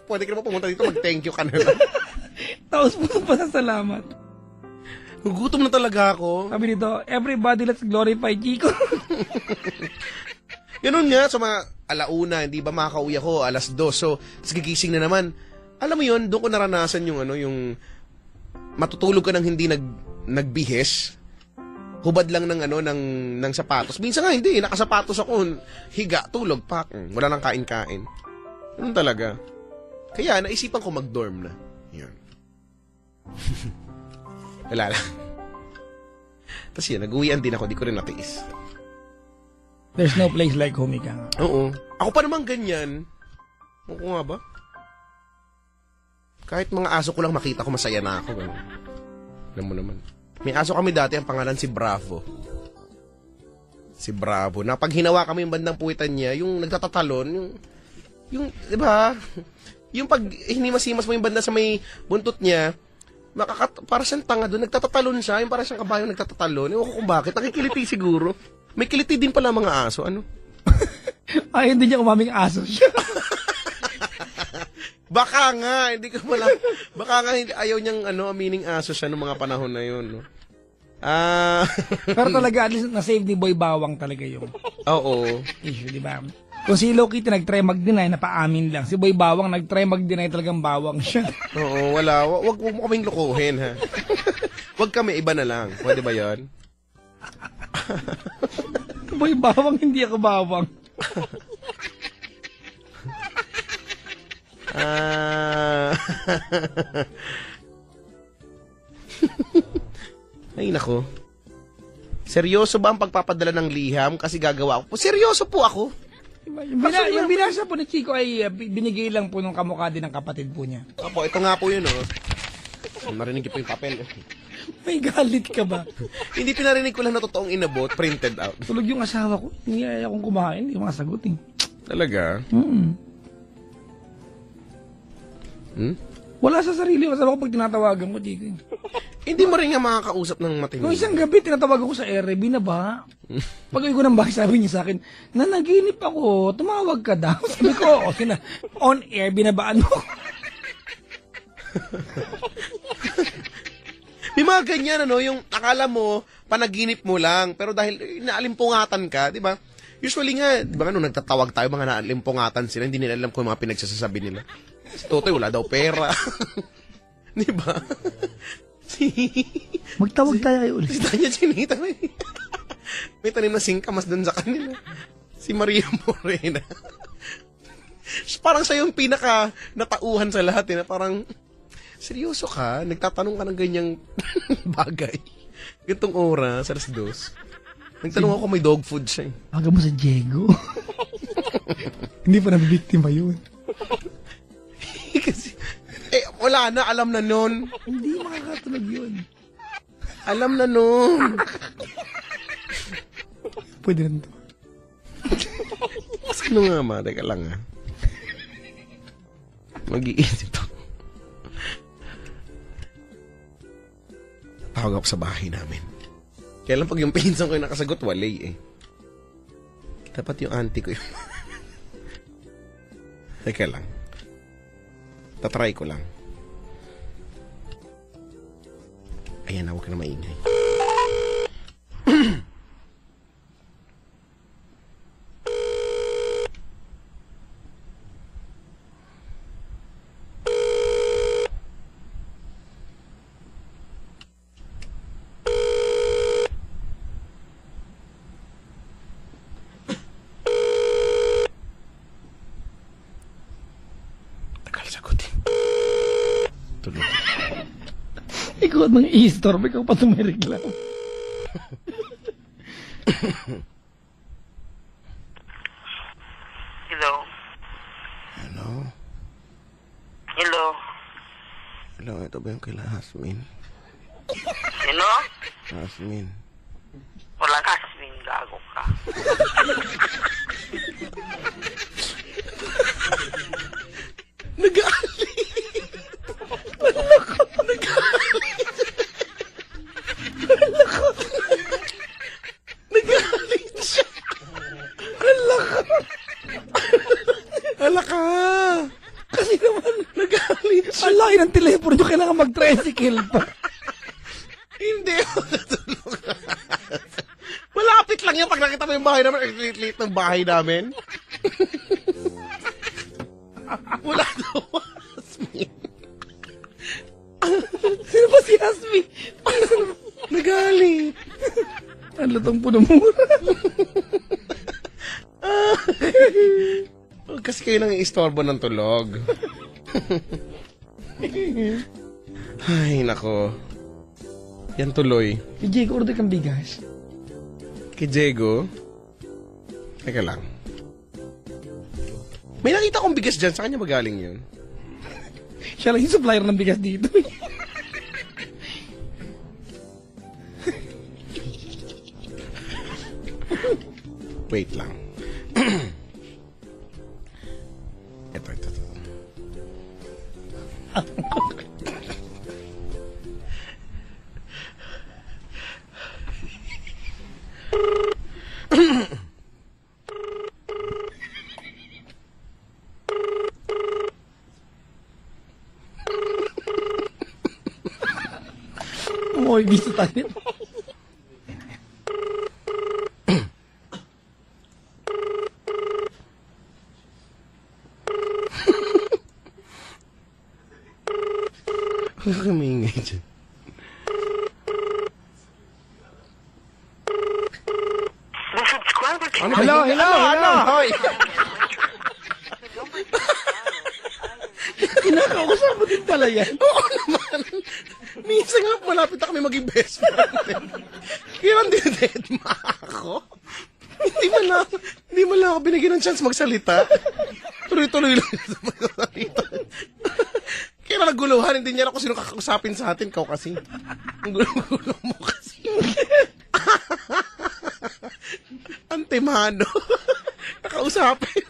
pwede ka naman pumunta dito, mag-thank you ka na lang. Tapos puso pa sa salamat. Gugutom na talaga ako. Sabi nito, everybody let's glorify Chico. Ganun nga, sa mga 1:00, hindi ba makakauwi ako, 2:00. So, gigising na naman. Alam mo yun, doon ko naranasan yung matutulog ka ng hindi nagbihis. Hubad lang ng sapatos. Minsan nga hindi, nakasapatos ako, higa, tulog, pak. Wala nang kain-kain. Ganun talaga. Kaya naisipan ko mag-dorm na. Yun. Wala lang. Tapos yun, nag-uwian din ako, di ko rin natiis. There's no place like home, ika nga. Oo. Ako pa naman ganyan. Oo nga ba? Kahit mga aso ko lang makita ko, masaya na ako. Ganun. Alam mo naman. May aso kami dati, ang pangalan si Bravo. Si Bravo. Na pag hinawa kami yung bandang puwitan niya, yung nagtatatalon, yung di ba? Yung pag hinimas-himas mo yung banda sa may buntot niya, para siyang tanga doon, nagtatatalon siya, yung para siyang kabayong nagtatatalon. Ewan ko kung bakit, nakikiliti siguro. May kiliti din pala mga aso, ano? Ay, hindi niya umaming aso siya. Baka nga, hindi ko malam. Baka nga, ayaw niyang amining aso siya noong mga panahon na yun, no? Pero talaga, at least na-save ni Boy Bawang talaga yung Oo. issue, di ba? Kung si Hello Kitty nag-try mag-deny, napaamin lang. Si Boy Bawang nag-try mag-deny, talagang bawang siya. Oo, wala. Wag mo kaming lukuhin, ha? Wag kami, iba na lang. Pwede ba yan? Boy Bawang, hindi ako bawang. Ay, nako. Seryoso ba ang pagpapadala ng liham? Kasi gagawa ako. Seryoso po ako. Yung binasa po ni Chico ay binigay lang po nung kamukha din ng kapatid po niya. Apo, ito nga po yun, oh. Marinig ko po yung papel. May galit ka ba? Hindi pinarinig ko lang na totoong inabot, printed out. Tulog yung asawa ko. Niyaya akong kumain, hindi masagot eh. Talaga? Wala sa sarili ko. Asawa ko pag tinatawagan ko, Chico. Hindi mo rin nga makakausap ng matindi. Nung isang gabi, tinatawag ako sa ere, binaba. Pag-uwi ko ng bahay, sabi niya sa akin, nanaginip ako, tumawag ka daw. Sabi ko, okay na, on air, binabaan mo. May mga ganyan, ano, yung akala mo, panaginip mo lang, pero dahil naalimpungatan ka, di ba? Usually nga, di ba, nung nagtatawag tayo, mga naalimpungatan sila, hindi nila alam kung mga pinagsasabi nila. Si Totoy, wala daw pera. Di ba? Magtawag tayo kayo ulit. Si Tanya Chinita, may tanim na singkamas dun sa kanila. Si Maria Morena. Parang siya yung pinaka natauhan sa lahat, na parang, seryoso ka? Nagtatanong ka ng ganyang bagay? Gantong oras, alas 2. Nagtanong ako may dog food siya. Aga mo sa Diego. Hindi pa nabibiktima yun. Kasi, wala na, alam na nun. Hindi makakatunog yun. Alam na nun. Pwede rin to. Sino nga ma? Teka lang ha. Mag-iisip to. Tawag ako sa bahay namin. Kaya lang pag yung pinsan ko yung nakasagot, walay eh. Dapat yung auntie ko yung... Teka lang. Tatry ko lang. Ayan na, huwag ka na maingay. Tagal sagutin. Tulog. Ikaw at mga i-store, ikaw pa tumireklamo. Hello? Hello? Hello? Hello, ito ba yung kila Hasmin? Sino? Hasmin. Walang kasmin, gago ka. Nag-aali. Nag-aali siya. Hala ka. Kasi naman, Nag-aali siya. ang laki ng telepono nyo, kailangan mag-tricycle pa. Hindi ako natulog. Malapit lang yan pag nakita mo yung bahay namin. Ang liit ng bahay namin. Wala daw. Hasmin. Sino ba si Hasmi? Nagalit. Ang lutong puno mura. Kasi kayo nang istorbo ng tulog. Ay, nako. Yan tuloy. Si Jake, order kang bigas. Kay Diego. Teka lang. May nakita kong bigas dyan. Sa kanya magaling yun? Siya lang yung supplier ng bigas dito. Wait lang. Ito. May bisa tayo. Huwag kang maingay dyan. The subscriber to Hello. Hoy! Kinakausap mo din pala yan. Oo naman. Minsan nga malapit na kami maging best friend. Kaya lang dinededma ako. Hindi mo lang ako binigyan ng chance magsalita. Tuloy-tuloy lang ito magsalita. Kaya na naguluhan, hindi niya ako sino kakausapin sa atin. Kau kasi. Ang gulo-gulo mo kasi. Antemano. Kakausapin.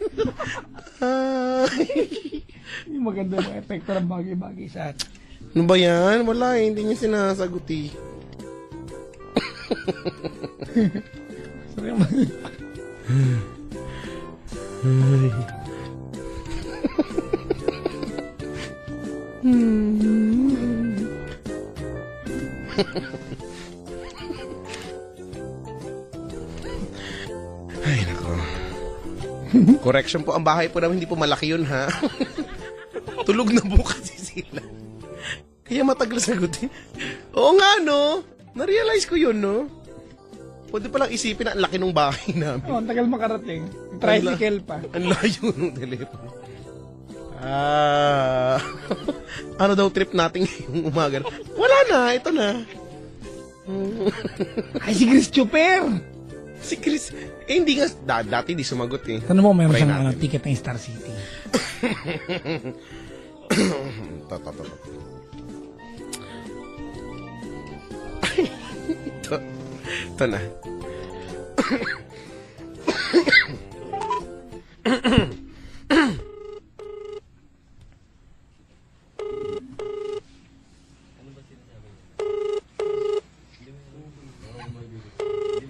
Yung maganda mga epekto ng bagay-bagay sa atin. Ano ba yan? Wala eh, hindi niya sinasagot eh. Ay, nako. Correction po, ang bahay po namin, hindi po malaki yun, ha? Tulog na po kasi sila. Kaya matagal sagutin. Oo nga, no? Na-realize ko yun, no? Pwede palang isipin na ang laki ng bahay namin. Oh, ang tagal makarating. Tricycle pa. Ang layo ng telepono. Ano daw trip natin ngayong umaga? Wala na, ito na. Ay, si Chris Chuper! Si Chris, hindi nga, dati di sumagot eh. Ano mo, meron Try siyang natin. ticket ng Star City. Ito na.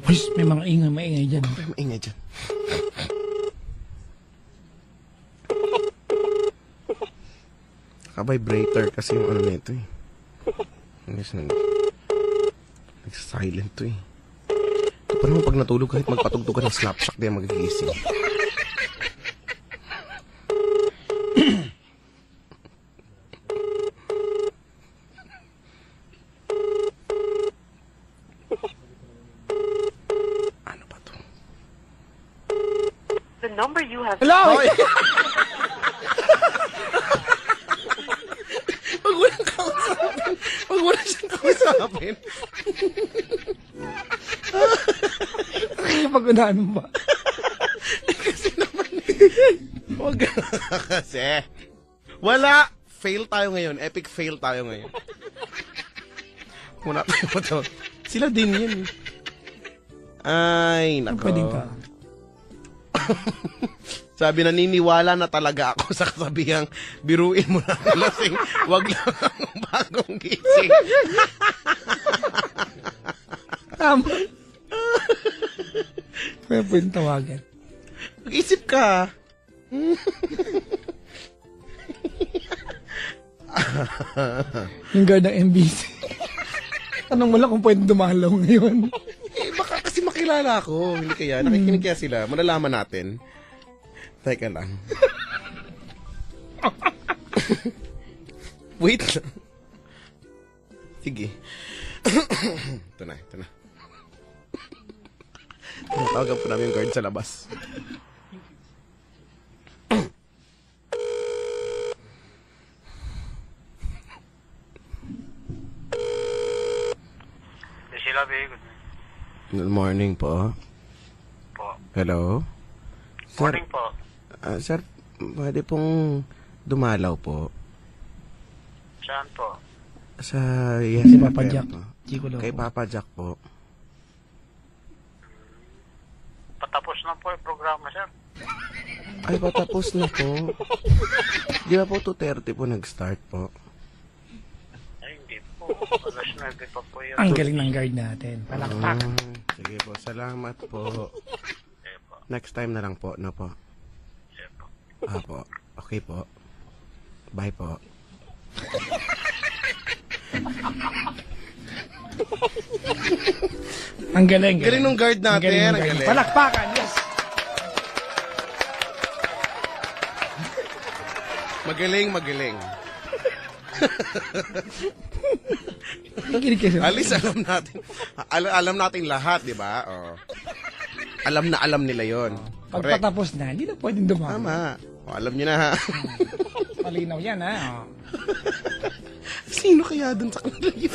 Uy, may mga maingay dyan. Ay, maingay dyan. Naka-vibrator kasi yung ano nito eh. Nag-silent to eh. Ito pa naman pag natulog kahit magpatugtog ka ng slapshot di yan magigising. Ano ba to? The number you have... Hello! Hoy! Pag walang kausapin, pag wala siyang kausapin, Kaya pag-unahan mo ba? kasi naman, wag kasi. Wala! Fail tayo ngayon. Epic fail tayo ngayon. Muna tayo pa to. Sila din yun. Ay, nako. Pwedeng ka. Sabi, naniniwala na talaga ako sa kasabihang biruin mo na ang lasing, wag lang ang bagong gising. Tama. Kaya pwedeng tawagan. Mag-isip ka. Yung guard ng MBC. Tanong mo lang kung pwedeng dumalaw ngayon. Eh, baka kasi makilala ako. Hindi kaya, nakikinig kaya sila. Malalaman natin. Teka lang. Wait lang. Sige. Ito na, ito na. Tinatawagan po namin yung guard sa labas. Sila, babe. Good morning po. Po. Hello? Morning po. Sir, pwede pong dumalaw po. Saan po? Sa Yes Si Papa FM Jack. po. Chico Loco. Kay Papa Jack po. Patapos na po yung programa, sir. Ay, patapos na po. Di ba po 2:30 po nag-start po? Ay, hindi po. Alas 9 pa po yun. Ang galing ng guard natin. Palakpak. Sige po, salamat po. Sige po. Next time na lang po, no po? Sige po. Po. Okay po. Bye po. Ang galing. Galing nung guard natin, Ang galing nung ang guard. galing. Palakpakan, yes. Magaling, magaling. Nakikinig kasi. Alis, alam natin. Alam natin lahat, di ba? Oh. Alam na alam nila yon. Correct. Pagpatapos na, hindi na pwedeng dumalaw. Tama. O, alam nyo na ha. Malinaw yan, ha? Oh. Sino kaya dun sa kanila yun?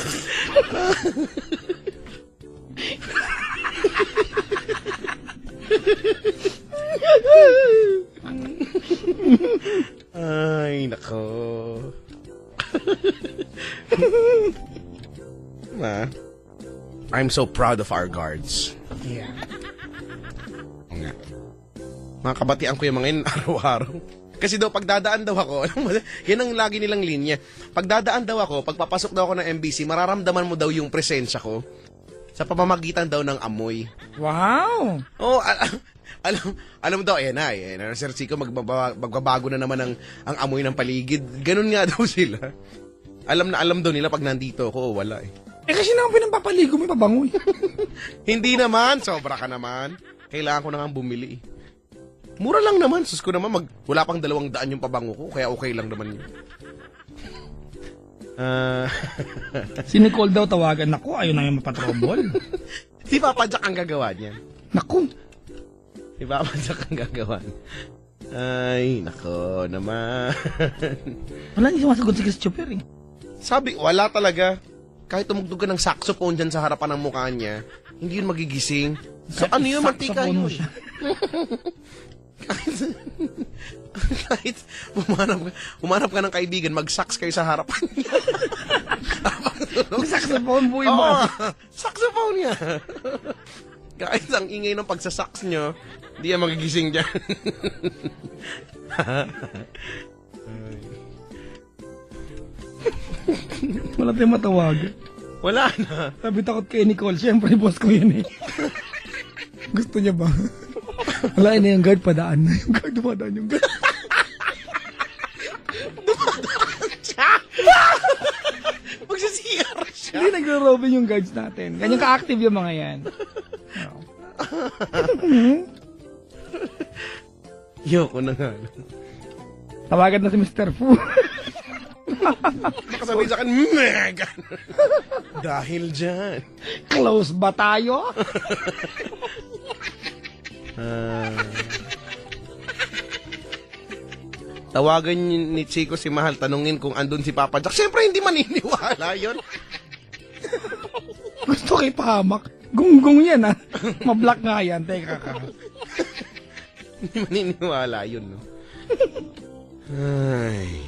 Ay, nako. Ma, I'm so proud of our guards. Yeah. Oo nga. Mga kabatian ko yung mga yun araw-araw. Kasi daw, pagdadaan daw ako, alam mo, yan ang lagi nilang linya. Pagdadaan daw ako, pagpapasok daw ako ng MBC, mararamdaman mo daw yung presensya ko sa pamamagitan daw ng amoy. Wow! Oh, alam mo daw, ayan na, Sir Chico, magbabago na naman ang amoy ng paligid. Ganun nga daw sila. Alam daw nila pag nandito ako, wala eh. Kasi naman pinapapaligo mo, pabango. Hindi naman, sobra ka naman. Kailangan ko na nga bumili eh. Mura lang naman, sus ko naman, wala pang 200 yung pabango ko, kaya okay lang naman yun. Si Nicole daw tawagan. Naku, ayaw na yung mapatrobol. Si Papa Jack ang gagawa niya. Naku. Si Papa Jack ang gagawa niya. Ay, nako naman. Wala niya sumasagot si Christopher eh. Sabi, wala talaga. Kahit tumugtog ka ng saxophone dyan sa harapan ng mukha niya, hindi yun magigising. So, Kahit ano yun, mantika saxophone mo yun. siya. kahit umanap ka ng kaibigan, mag-sax kayo sa harapan niya. May saxophone po yung Oo, saxophone niya. Kahit ang ingay ng pagsasax nyo, hindi yan magigising dyan. Wala tayong matawagan. Wala na. Sabi takot kay Nicole. Siyempre, boss ko yun eh. Gusto niya ba? Wala na yung guard, padaan na. Yung guard, padaan yung guard. Magsasiyar siya. Hindi nagro-robin yung guards natin. Ganyan ka-active yung mga yan. Yoko na nga. Tawagan na si Mr. Fu. Baka sabihin sa akin, Megan! Dahil dyan. Close ba tayo? Tawagan ni Chico si Mahal, tanungin kung andun si Papa Jack. Siyempre, hindi maniniwala yun. Gusto kay pahamak. Gunggong yan ah. Mablock nga yan. Teka ka. Hindi maniniwala yun, no? Ay.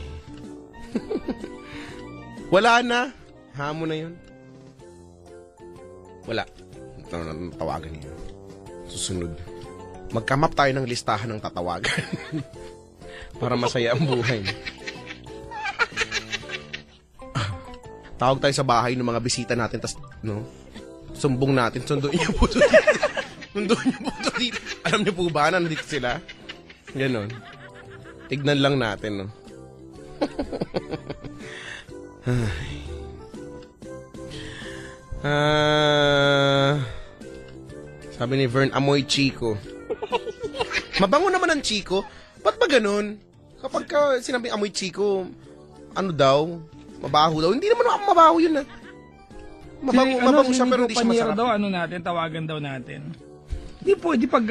Wala na. Hamo na yun. Wala. Ito na tawagan niya. Susunod. Magkamap tayo ng listahan ng tatawagan. Para masaya ang buhay. Tawag tayo sa bahay ng mga bisita natin, tas, no? Sumbong natin, sunduin niyo po dito. Sunduin niyo po dito. Alam niyo po ba na nandito sila? Ganon. Tignan lang natin, no? Sabi ni Vern, amoy Chico. Mabango naman ang Chico. Ba't ba ganun? Kapag sinabi amoy Chico, ano daw? Mabaho daw. Hindi naman mabaho yun ah. Mabango siya pero hindi siya masarap. daw, ano natin, tawagan daw natin. Hindi pwede pag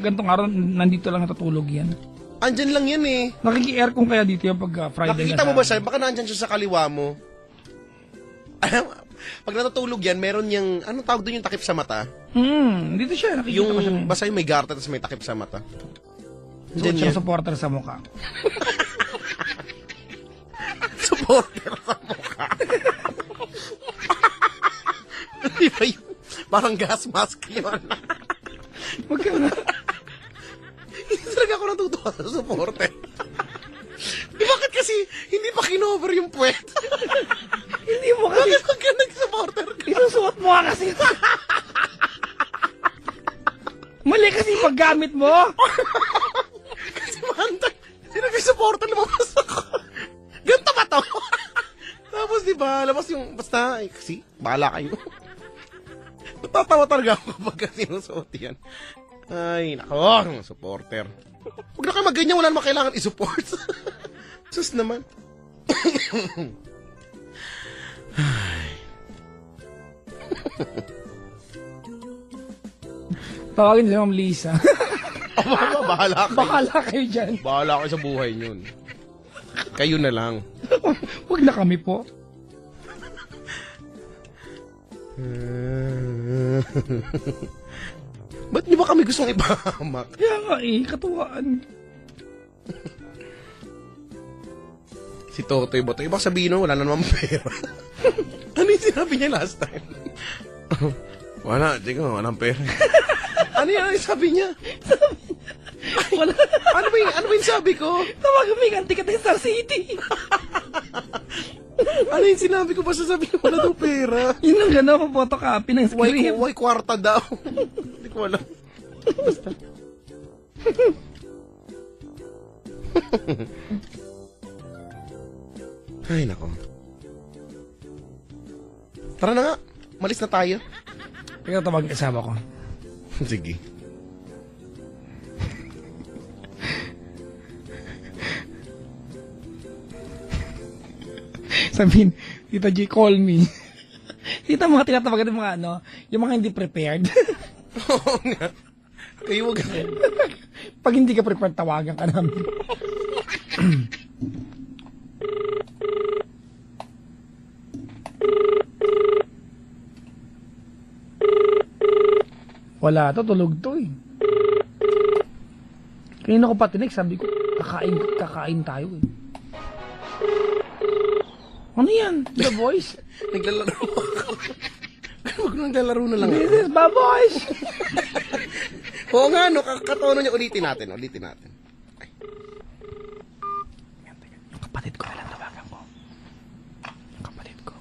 gantong araw, nandito lang natutulog yan. Andyan lang yan eh. Nakiki-aircon kaya dito yung pag Friday. Nakikita mo ba siya? Baka nandyan siya sa kaliwa mo. Pag natutulog yan, meron yung, anong tawag doon yung takip sa mata? Dito siya, nakikita ko siya. Yung, basta yung may garter tapos may takip sa mata. Suot siya supporter sa mukha. Supporter sa mukha. Di ba yun? Parang gas mask yun. Wag ka na. Hindi talaga ako natutuwa sa supporter. Bakit kasi hindi pa kinover yung puwet? Hindi mo kasi. Bakit pag ka nag-supporter ka? Isusuot mo nga kasi. Mali kasi yung paggamit mo. Kasi mahantay. Hindi nag-supporter, lumabas ako. Ganto ba to? Tapos diba, labas yung, basta, kasi, bahala kayo. Natatawa talaga ako kapag sinusuot yan. Ay, nako, supporter. Huwag na kayo mag-ganyan, wala naman kailangan i-support. Sus naman. Tawagin si Ma'am Lisa. Bahala kayo. Bahala kayo dyan. Bahala kayo sa buhay nyo. Kayo na lang. Huwag na kami po. Ba't niyo ba kami gustong ipahamak? Kaya nga katuwaan. Si Totoy ba ito? Ibang sabihin nun, wala na naman pera. Ano yung sinabi niya last time? Wala, Chico, walang pera. Ano yung sabi niya? Wala. Ano ba yung sabi ko? Tawagan mo yung auntie ka tayo Star City. Ano yung sinabi ko? Basta sabi ko wala daw pera. Yun ang gano'n, photocopy ng script. Why kwarta daw? Hindi ko alam. Basta. Ay, nako. Tara na nga. Malis na tayo. Ikaw tawag kasama ko. Sige. Sabihin, Tita G, call me. Kita mga tinatawagan ng mga yung mga hindi prepared. Oo nga. Kayo wag. Pag hindi ka prepared, tawagan ka namin. Wala to, tulog to eh. Kanina ko patinig, sabi ko, kakain tayo eh. Ano yan? The Voice? Naglalaro ako. Huwag naglalaro na lang. This is the Voice! Oo nga, no. Katono niya. Ulitin natin. Ay. Yung kapatid ko na lang tawagan ko. Yung kapatid ko.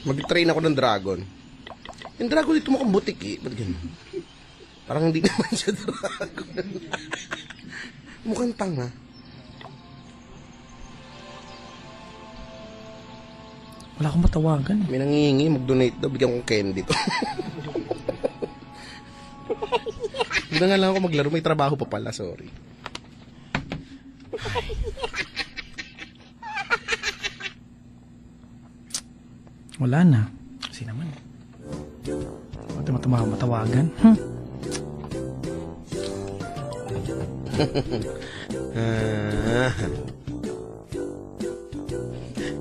Mag-train ako ng dragon. Yung dragon dito mukhang butik eh. Ba't ganun? Parang hindi naman siya dragon. Mukhang tanga. Wala akong matawagan. May nangihingi, mag-donate daw. Bigyan kong candy to. Hindi na nga lang ako maglaro. May trabaho pa pala. Sorry. Wala na. Kasi naman. Matawagan.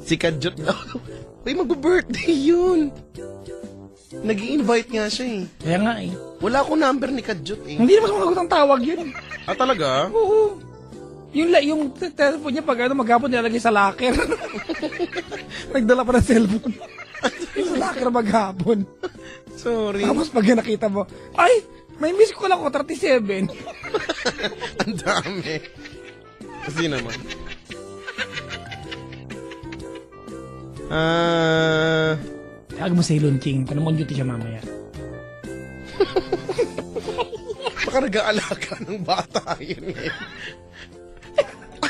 Si Kadjot daw. Uy, mag-birthday yun. Nag-i-invite nga siya eh. Kaya nga eh. Wala akong number ni Kadjot eh. Hindi naman sumagot ang tawag yun. Ah, talaga? Oo. Yung telephone niya pag maghapon nilalagay sa locker. Nagdala pa ng cellphone. Yung sa locker maghapon. Sorry. Tapos pag nakita mo, ay, may miss ko lang ako, 37. Ang dami. Kasi naman. Tawag mo sa Ilunching, tanong mo duty siya mamaya. Baka nag-aalaga ng bata yun eh.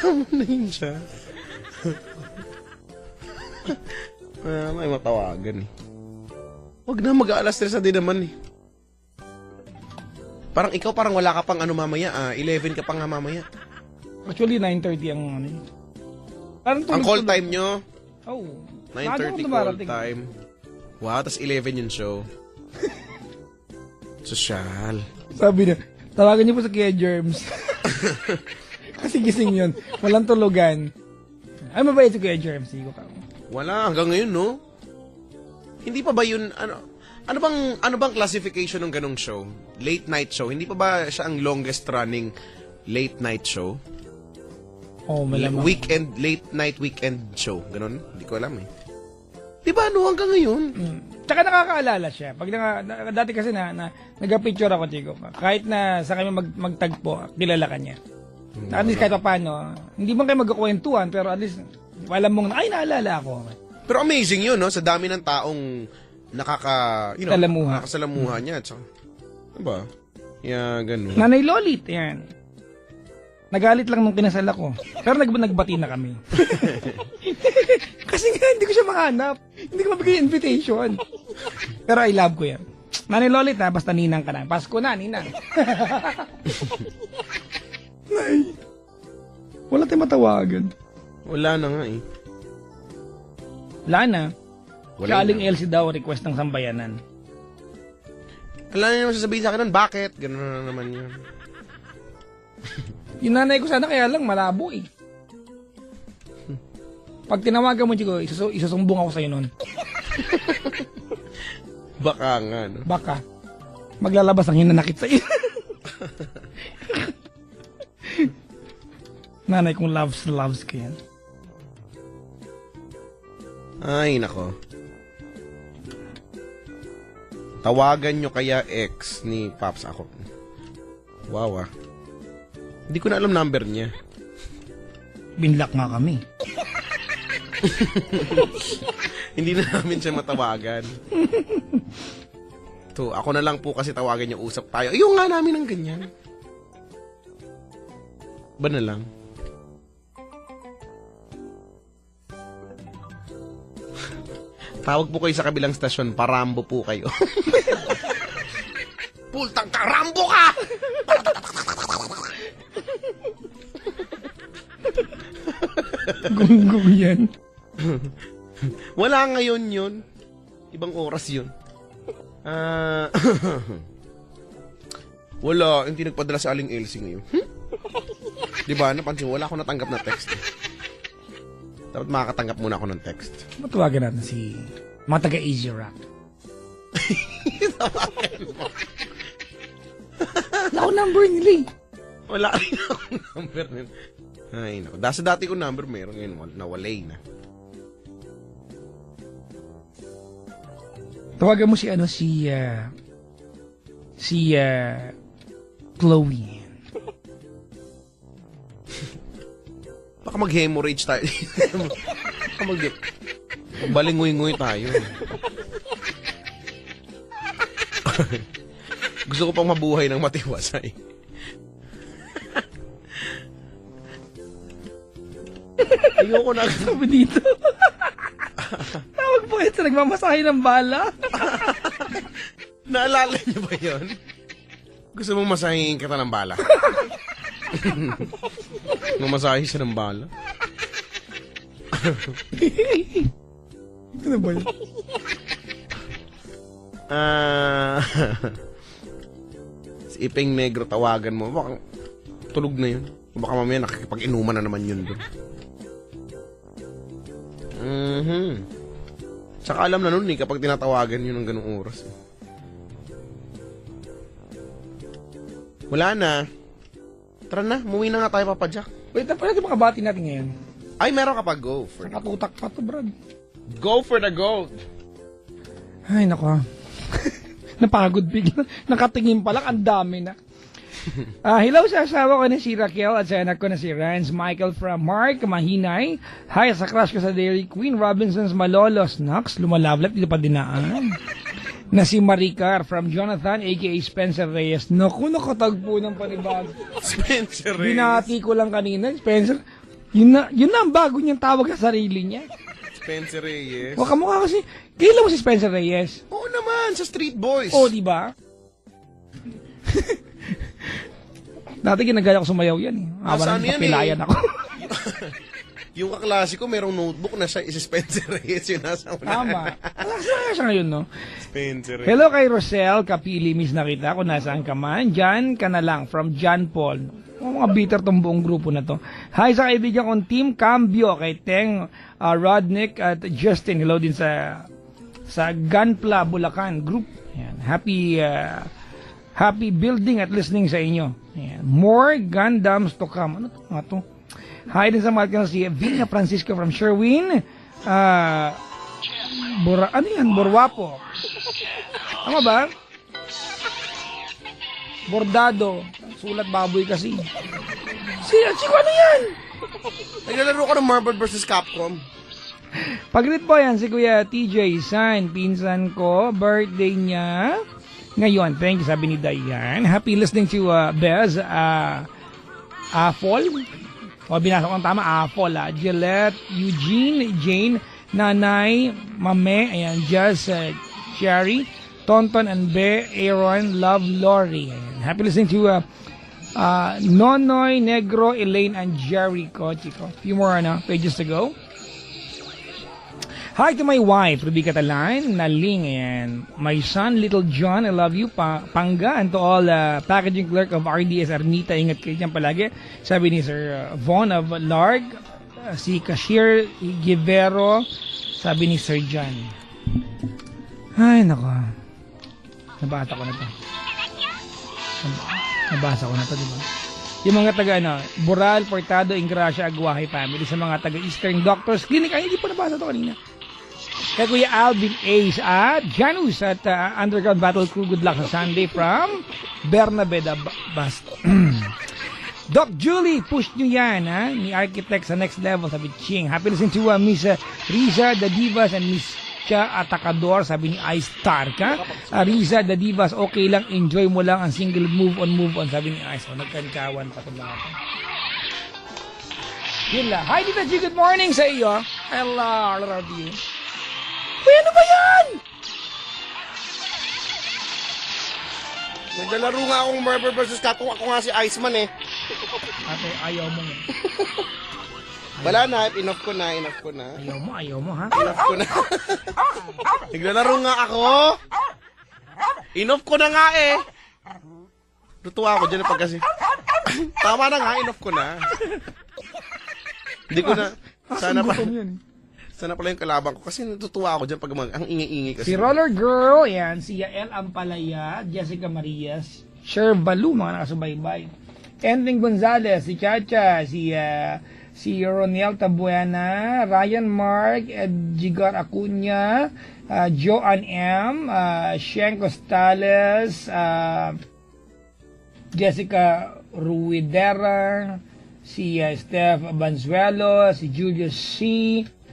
Amo na yun siya. May matawagan eh. Huwag na mag-aalas 3 din naman eh. Parang ikaw parang wala ka pang mamaya 11 ka pang nga mamaya. Actually, 9:30 ang Parang Ang call time nyo, Oh. 9:30 call time. Wow, tas 11 yung show. Sosyal. Sabi niya, tawagan niyo po sa Kuya Germs. Kasi gising yun. Walang tulugan. Ay, mabait si Kuya Germs. Sigo ka. Wala, hanggang ngayon, no? Hindi pa ba yun, ano bang classification ng ganong show? Late night show? Hindi pa ba siya ang longest running late night show? Oh, malamang. Late night weekend show. Ganon? Hindi ko alam eh. Di ba, no? Hanggang ngayon. Tsaka nakakaalala siya. Pag dati kasi nag-picture ako, Chico. Kahit na sa kami magtagpo, kilala ka niya. At least kahit pa paano, hindi man kayo magkakwentuhan, pero at least, alam mong, ay, naalala ako. Pero amazing yun, no? Sa dami ng taong nakakasalamuha niya. So, diba? Yeah, ganun. Nanay Lolit, yan. Nagalit lang nung kinasal ako. Pero nagbati na kami. Kasi nga, hindi ko siya mahanap. Hindi ko mabigay yung invitation. Pero I love ko yan. Nanay Lolit ha, basta ninang ka na. Pasko na, ninang. Nay. Wala tayong matawagan. Wala na nga eh. Wala na. Wala Kaling na. Elsie daw, request ng sambayanan. Wala na naman sasabihin sa akin nun, bakit? Ganun na naman yun. Yung nanay ko sana kaya lang malabo eh. Pag tinawagan mo, Chico, isasumbong ako sa'yo nun. Baka nga, no? Baka. Maglalabas ang hinanakit sa'yo. Nanay kong loves ko yan. Ay, nako. Tawagan nyo kaya ex ni Paps ako. Wow, ah. Hindi ko na alam number niya. Binlock nga kami. Hindi na namin siya matawagan. To, ako na lang po kasi tawagan niya, usap tayo. Ayun nga namin ng ganyan. Ba na lang? Tawag po kayo sa kabilang stasyon, parambo po kayo. Pultang karambo ka! Gunggong yan. Wala ngayon yun. Ibang oras yun. Wala, hindi nagpadala sa Aling Elsie ngayon. Diba, napansin, wala akong natanggap na text. Dapat makakatanggap muna ako ng text. Matawagan natin si mga taga-Easy Rock. Tawagan mo. Wala akong number nila eh. Wala rin akong number nila. Ay, naku. Sa dati ko number, meron ngayon, nawalay na. Tawagan mo si Chloe. Baka mag-hemorrhage tayo. Baka balingoy-ngoy tayo. Gusto ko pang mabuhay ng matiwasay. Ayoko na. Sabi dito. Tawag po ito, nagmamasahe ng bala. Naalala niyo ba yun? Gusto mong masahin kita ng bala? Mamasahe siya ng bala? Ano ba yun? Si Ipeng Negro, tawagan mo. Baka tulog na yun. Baka mamaya nakikipag-inuman na naman yun doon. Tsaka alam na nun eh, kapag tinatawagan yun ng ganung oras. Wala na. Tara na, umuwi na nga tayo, Papa Jack. Wait, pwede makabati natin ngayon. Ay, meron ka pa, go for it. Nakatutak pa to, Brad. Go for the gold. Ay, nako. Napagod bigla. Nakatingin pa lang, ang dami na. Hello sa asawa ko na si Raquel at sa anak ko na si Rance Michael from Mark Mahinay. Hi sa crush ko sa Dairy Queen Robinson's Malolos. Nox, lumalablap, dito pa dinaan. Na si Maricar from Jonathan aka Spencer Reyes. Naku, nakatagpo ng panibago. Spencer Reyes. Binati ko lang kanina, Spencer. Yun na ang bago niyang tawag sa sarili niya. Spencer Reyes. O kamukha kasi, kailan mo si Spencer Reyes? Oo naman, sa Street Boys. O, di ba? Dati ginagaya ko sumayaw yan eh. Nasaan Habang yan papilayan eh? ako. Yung kaklase ko, merong notebook na siya, si Spencer Reyes, yung nasa una. Tama. Alas siya ngayon, no? Spencer Reyes. Hello kay Rosel, kapili, miss na kita kung nasaan ka man. Jan ka na lang, from John Paul. Mga bitter tong buong grupo na to. Hi sa kaibigan kong Team Cambio, kay Teng, Rodnick at Justin. Hello din sa Gunpla, Bulacan group. Ayan. Happy building at listening sa inyo. Ayan. More Gundams to come. Ano nga to? Hi din sa mga si Vina Francisco from Sherwin. Ano yan? Borwapo. Tama ba? Bordado. Sulat baboy kasi. Siko ano yan? Naglalaro ko ng Marvel vs. Capcom. Pag-read po yan si Kuya TJ San. Pinsan ko. Birthday niya ngayon. Thank you, sabi ni Diane. Happy listening to Bez. Afol. O, binasa ko ang tama. Afol. Gillette, Eugene, Jane, Nanay, Mame, ayan, Jazz, Cherry, Tonton and Be, Aaron, Love, Lori. Ayan. Happy listening to Nonoy, Negro, Elaine, and Jericho. Chico. Few more pages to go. Hi to my wife, Ruby Catalan, Naling, and my son, Little John, I love you, Panga, and to all packaging clerk of RDS Arnita, ingat kayo dyan palagi. Sabi ni Sir Von of Larg, si Cashier Givero, sabi ni Sir John. Ay, nako. Nabasa ko na to. Nabasa ko na to, diba? Yung mga taga, Boral, Portado, Ingracia, Aguaje family, sa mga taga Eastern Doctors Clinic, ay, hindi pa nabasa to kanina. Kay Kuya Alvin Ace at Janus at Underground Battle Crew. Good luck sa Sunday from Bernabe Basto. Doc Julie, push nyo yan, ha? Ni Architect sa next level, sabi Ching. Happy listening to Miss Riza, The Divas, and Miss Cha Atacador, sabi ni Ice Star ka. Riza, The Divas, okay lang, enjoy mo lang ang single move on, sabi ni Ice. O, nagkanikawan pa ito mga ito. Yun lang. Hi, Tita G, good morning sa iyo. Hello, I love you. Uy, ano ba yan? Naglalaro nga akong Marvel vs. Capcom. Ako nga si Iceman eh. Ate, ayaw mo nga. Wala na, enough ko na. Ayaw mo, ha? Enough ko na. Naglalaro nga ako. Enough ko na nga eh. Tutuwa ako dyan pag kasi. Tama na nga, enough ko na. Hindi ko na. Sana pala yung kalaban ko kasi natutuwa ako dyan pag ang ingay-ingay kasi. Si Roller Girl, yan. Si Yael Ampalaya, Jessica Marias, Sher Balu, mga nakasubaybay. Ending Gonzalez, si Chacha, si Roniel Tabuena, Ryan Mark, Edgar Acuña, Joanne M, Shen Costales, Jessica Ruidera, si Steph Banzuelo, si Julius C,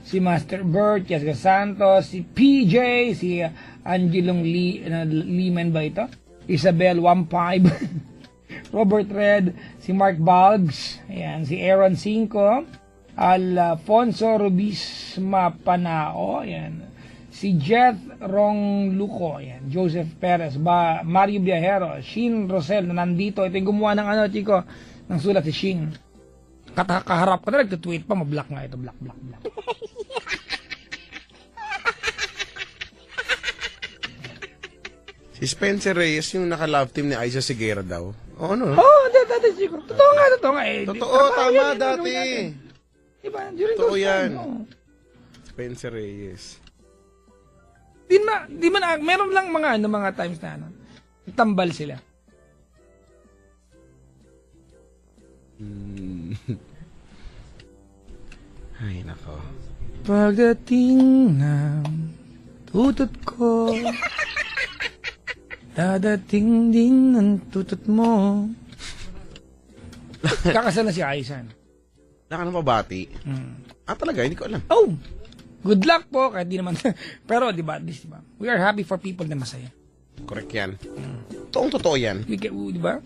si Master Bert, Jessica Santos, si PJ, si Angelong Liman ba ito? Isabel 15, Robert Red, si Mark Balgs, ayan, si Aaron 5, Alfonso Rubisma Panao, ayan, si Jet Rong Luco, ayan, Joseph Perez, Mario Viajero, Shin Rosel na nandito. Ito yung gumawa ng chiko, ng sulat si Shin. Kaharap ko na, nagtutweet pa, mablock nga ito, block. Si Spencer Reyes, yung naka-love team ni Aiza Seguera daw. Oo, no? Dati chiko. Totoo nga. Totoo, tama dati. Diba? During Totoo those yan. times, oo. Spencer Reyes. Di man, meron lang mga times na tambal sila. Ay, nako. Pagdating ng tutot ko, dadating din ang tutot mo. Kakasal na si Aisan. Naka ng pabati. Talaga, hindi ko alam. Oh! Good luck po, kahit di naman. Pero, di ba, at least, di ba? We are happy for people na masaya. Correct yan. Totoo yan. Di ba?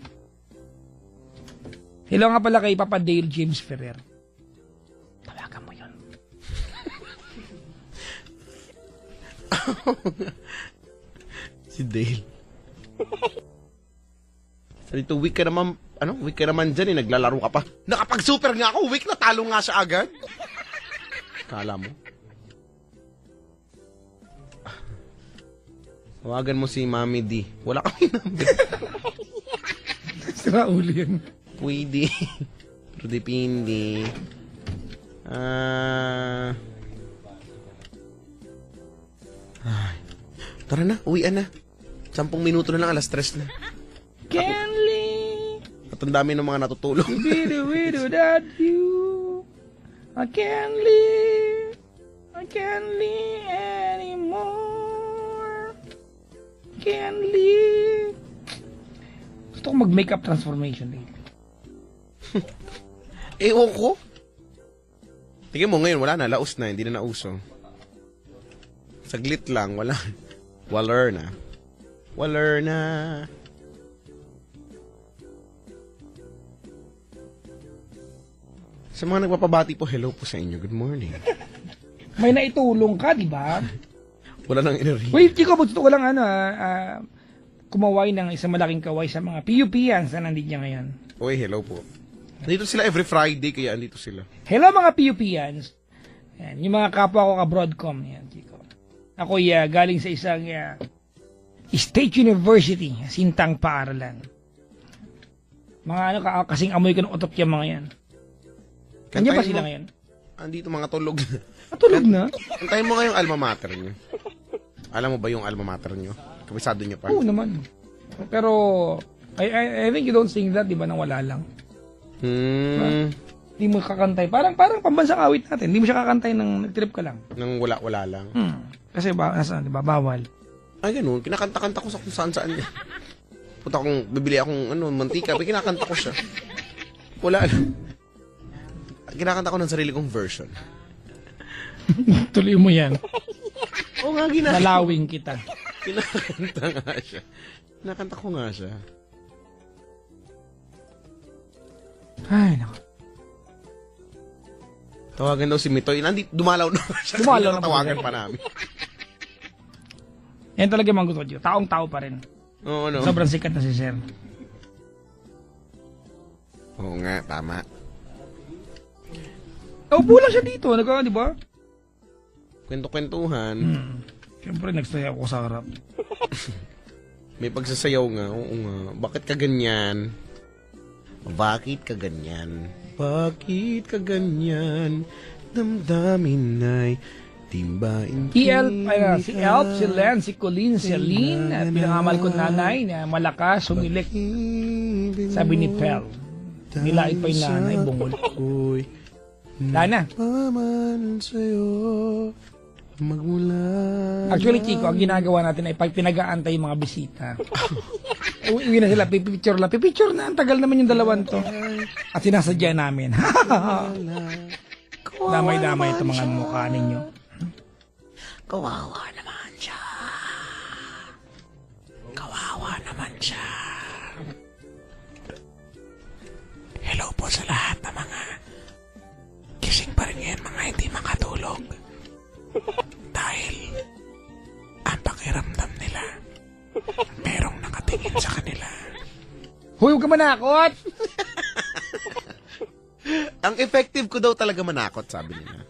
Hello nga pala kay Papa Dale James Ferrer. Tawagan mo yun. Si Dale. Dito, week ka naman dyan eh, naglalaro ka pa. Nakapag-super nga ako, week na talo nga siya agad. Kala mo? Tawagan mo si Mami D. Wala kami number. Sira ulo yan. Pwede. Pero depende. Tara na, uwian na. 10 minuto na lang, 3:00 na. Kenly, At ang dami ng mga natutulog. widow that you, I can't live anymore. Can't live. Gusto ko mag-makeup transformation dito. Ewan ko. Tingnan mo ngayon, wala na. Laos na. Hindi na nauso. Saglit lang. Wala. Waller na. Sa mga nagpapabati po, hello po sa inyo. Good morning. May naitulong ka, di ba? Wala nang inari. Wait, Chico, gusto ko lang kumaway ng isang malaking kaway sa mga PUPians na nandito ngayon. Uy, hello po. Nandito sila every Friday, kaya andito sila. Hello mga PUPians. Yan, yung mga kapwa ko ka-Broadcom. Yan, Chico. Ako galing sa isang State University, Sintang Paaralan. Mga kasing amoy ko ng utot yung mga yan. Kanya ba sila ngayon? Andito mga tulog na. Natulog na? Antayin mo nga yung alma mater nyo. Alam mo ba yung alma mater nyo? Kabisado nyo pa? Oo naman. Pero, I think you don't sing that, di ba, nang wala lang. Hindi mo kakantay. Parang pambansang awit natin. Hindi mo siya kakantay ng nag-trip ka lang. Nang wala-wala lang. Kasi di ba, bawal. Ay, ganun. Kinakanta-kanta ko sa kung saan-saan niya. Punta akong, bibili akong mantika, kinakanta ko siya. Wala lang. Kinakanta ko ng sarili kong version. Tuloy mo yan. Oo nga, ginakanta. Nalawing kita. Kinakanta nga siya. Kinakanta ko nga siya. Ay, naku. Tawagan daw si Mitoy. Dumalaw na siya. Dumalaw na Tawagan siya. pa namin. Yan talaga yung mga gusto ko. Taong-tao pa rin. Oo, no? Sobrang sikat na si Sir. Oo nga, tama. Naupo lang siya dito. Di ba? Kwento-kwentuhan. Siyempre, nagstay ako sa harap. May pagsasayaw nga. Oo nga. Bakit ka ganyan? Bakit ka ganyan? Bakit ka ganyan? Damdamin ay timbain. Si Elp, si Len, si Colleen, si Aline, at pinangamal ko nanay na malakas, sumilik. Sabi ni Pel. Nilait pa yung nanay, bungol. Lana. Paman sa'yo magmula. Actually, Chico, ang ginagawa natin ay pag pinag-aantay yung mga bisita. Uwi na sila, pipicture lang. Pipicture na, ang tagal naman yung dalawan to. At sinasadya namin. Damay-damay ito mga mukha ninyo. Kawawa naman siya. Kawawa naman siya. Hello po sa lahat ng mga gising pa rin ngayon, mga hindi makatulog. Dahil ang pakiramdam nila merong nakatingin sa kanila. Huy, huwag ka manakot! Ang effective ko daw talaga manakot, sabi nila.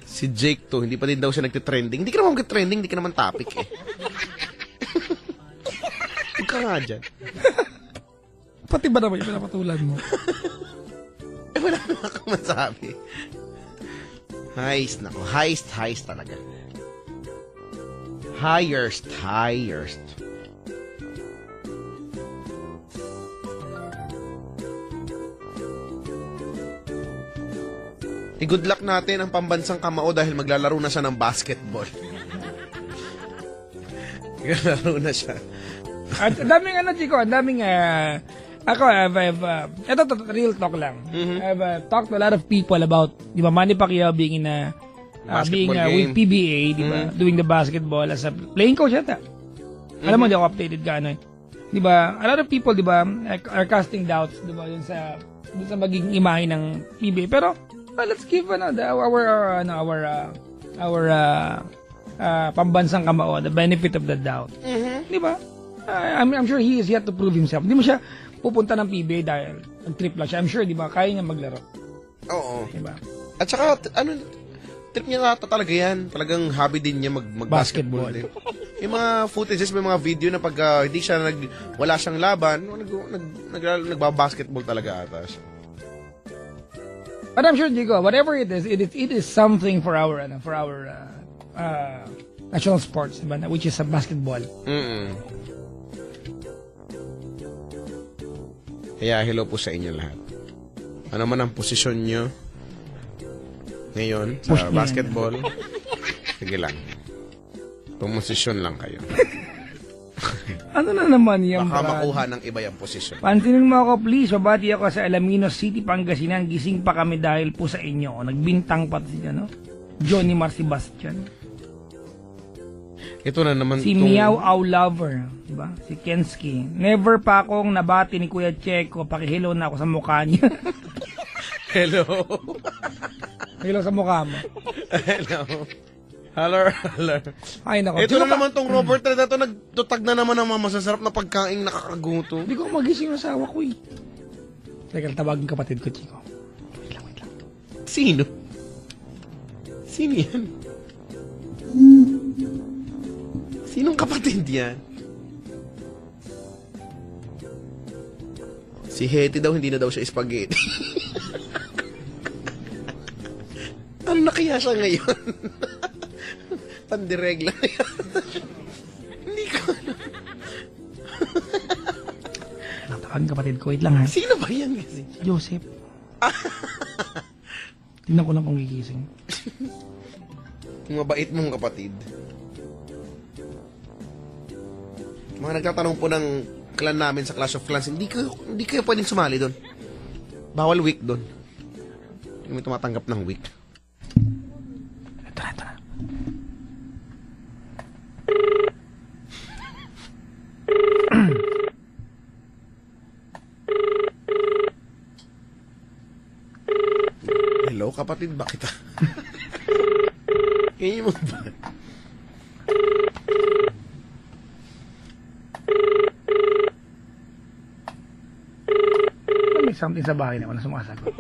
Si Jake to, hindi pa din daw siya nagtitrending. Hindi ka naman magtitrending, hindi ka naman topic eh. Huwag ka nga dyan. Pati ba naman yung pinapatulan mo? Eh, wala na akong masabi. Heist, nako. Heist talaga. Highest. Good luck natin ang pambansang kamao dahil maglalaro na siya ng basketball. Maglalaro na siya. At daming Chico, daming, ito real talk lang. I've talked to a lot of people about, di ba, Manny Pacquiao being in Basketball with game. PBA, di ba, doing the basketball as a playing coach yata. Alam mo, di ako updated ka, ano. Di ba, a lot of people, di ba, are casting doubts, di ba, dun sa magiging imahe ng PBA. Pero, let's give our pambansang kamao the benefit of the doubt. Di ba? I'm sure he is yet to prove himself. Hindi mo siya pupunta ng PBA dahil nag-trip lang siya. I'm sure, di ba, kaya niya maglaro. Oo. Di ba? At saka, trip niya na talaga yan. Talagang hobby din niya mag-basketball Basketball. din. Yung mga footages, may mga video na pag hindi siya wala siyang laban, nagbabasketball talaga ata siya. But I'm sure, Jigo, whatever it is something for our national sports, diba? Which is basketball. Kaya hello po sa inyo lahat. Ano man ang posisyon nyo ngayon Push sa niya. basketball, sige lang. Pumosisyon lang kayo. Ano na naman yan, Baka Brad? makuha ng iba yung posisyon. Pansinin mo ako, please. Babati ako sa Alaminos City, Pangasinan. Gising pa kami dahil po sa inyo. Nagbintang pa si Johnny Mar Sebastian. Ito na naman Si Meow Ow Lover. Diba? Si Kensky. Never pa akong nabati ni Kuya Checo. Pakihilo na ako sa mukha niya. Hello. Hilo sa mukha mo. Hello. Hello. Ay, nako. Ito na naman tong Robert na to, nagtutag na naman ng mga masasarap na pagkain nakakaguto. Hindi ko magising yung asawa ko eh. Teka, tawagin kapatid ko, Chico. Wait lang. Sino? Sino yan? Sinong kapatid yan? Si Hetty daw, hindi na daw siya spaghetti. Ano na kaya siya ngayon? Pandiregla na yan. Hindi ko Tawagin kapatid ko. Wait lang ha. Sino ba yan kasi? Si Joseph. Tingnan ko lang kung gigising. Yung mabait mong kapatid. Mga nagtatanong po ng clan namin sa Clash of Clans, hindi kayo pwedeng sumali doon. Bawal week doon. Hindi may tumatanggap ng week. Ito na. Hello, kapatid, bakit? Ganyan mo ba? May something sa bahay na wala sumasagot.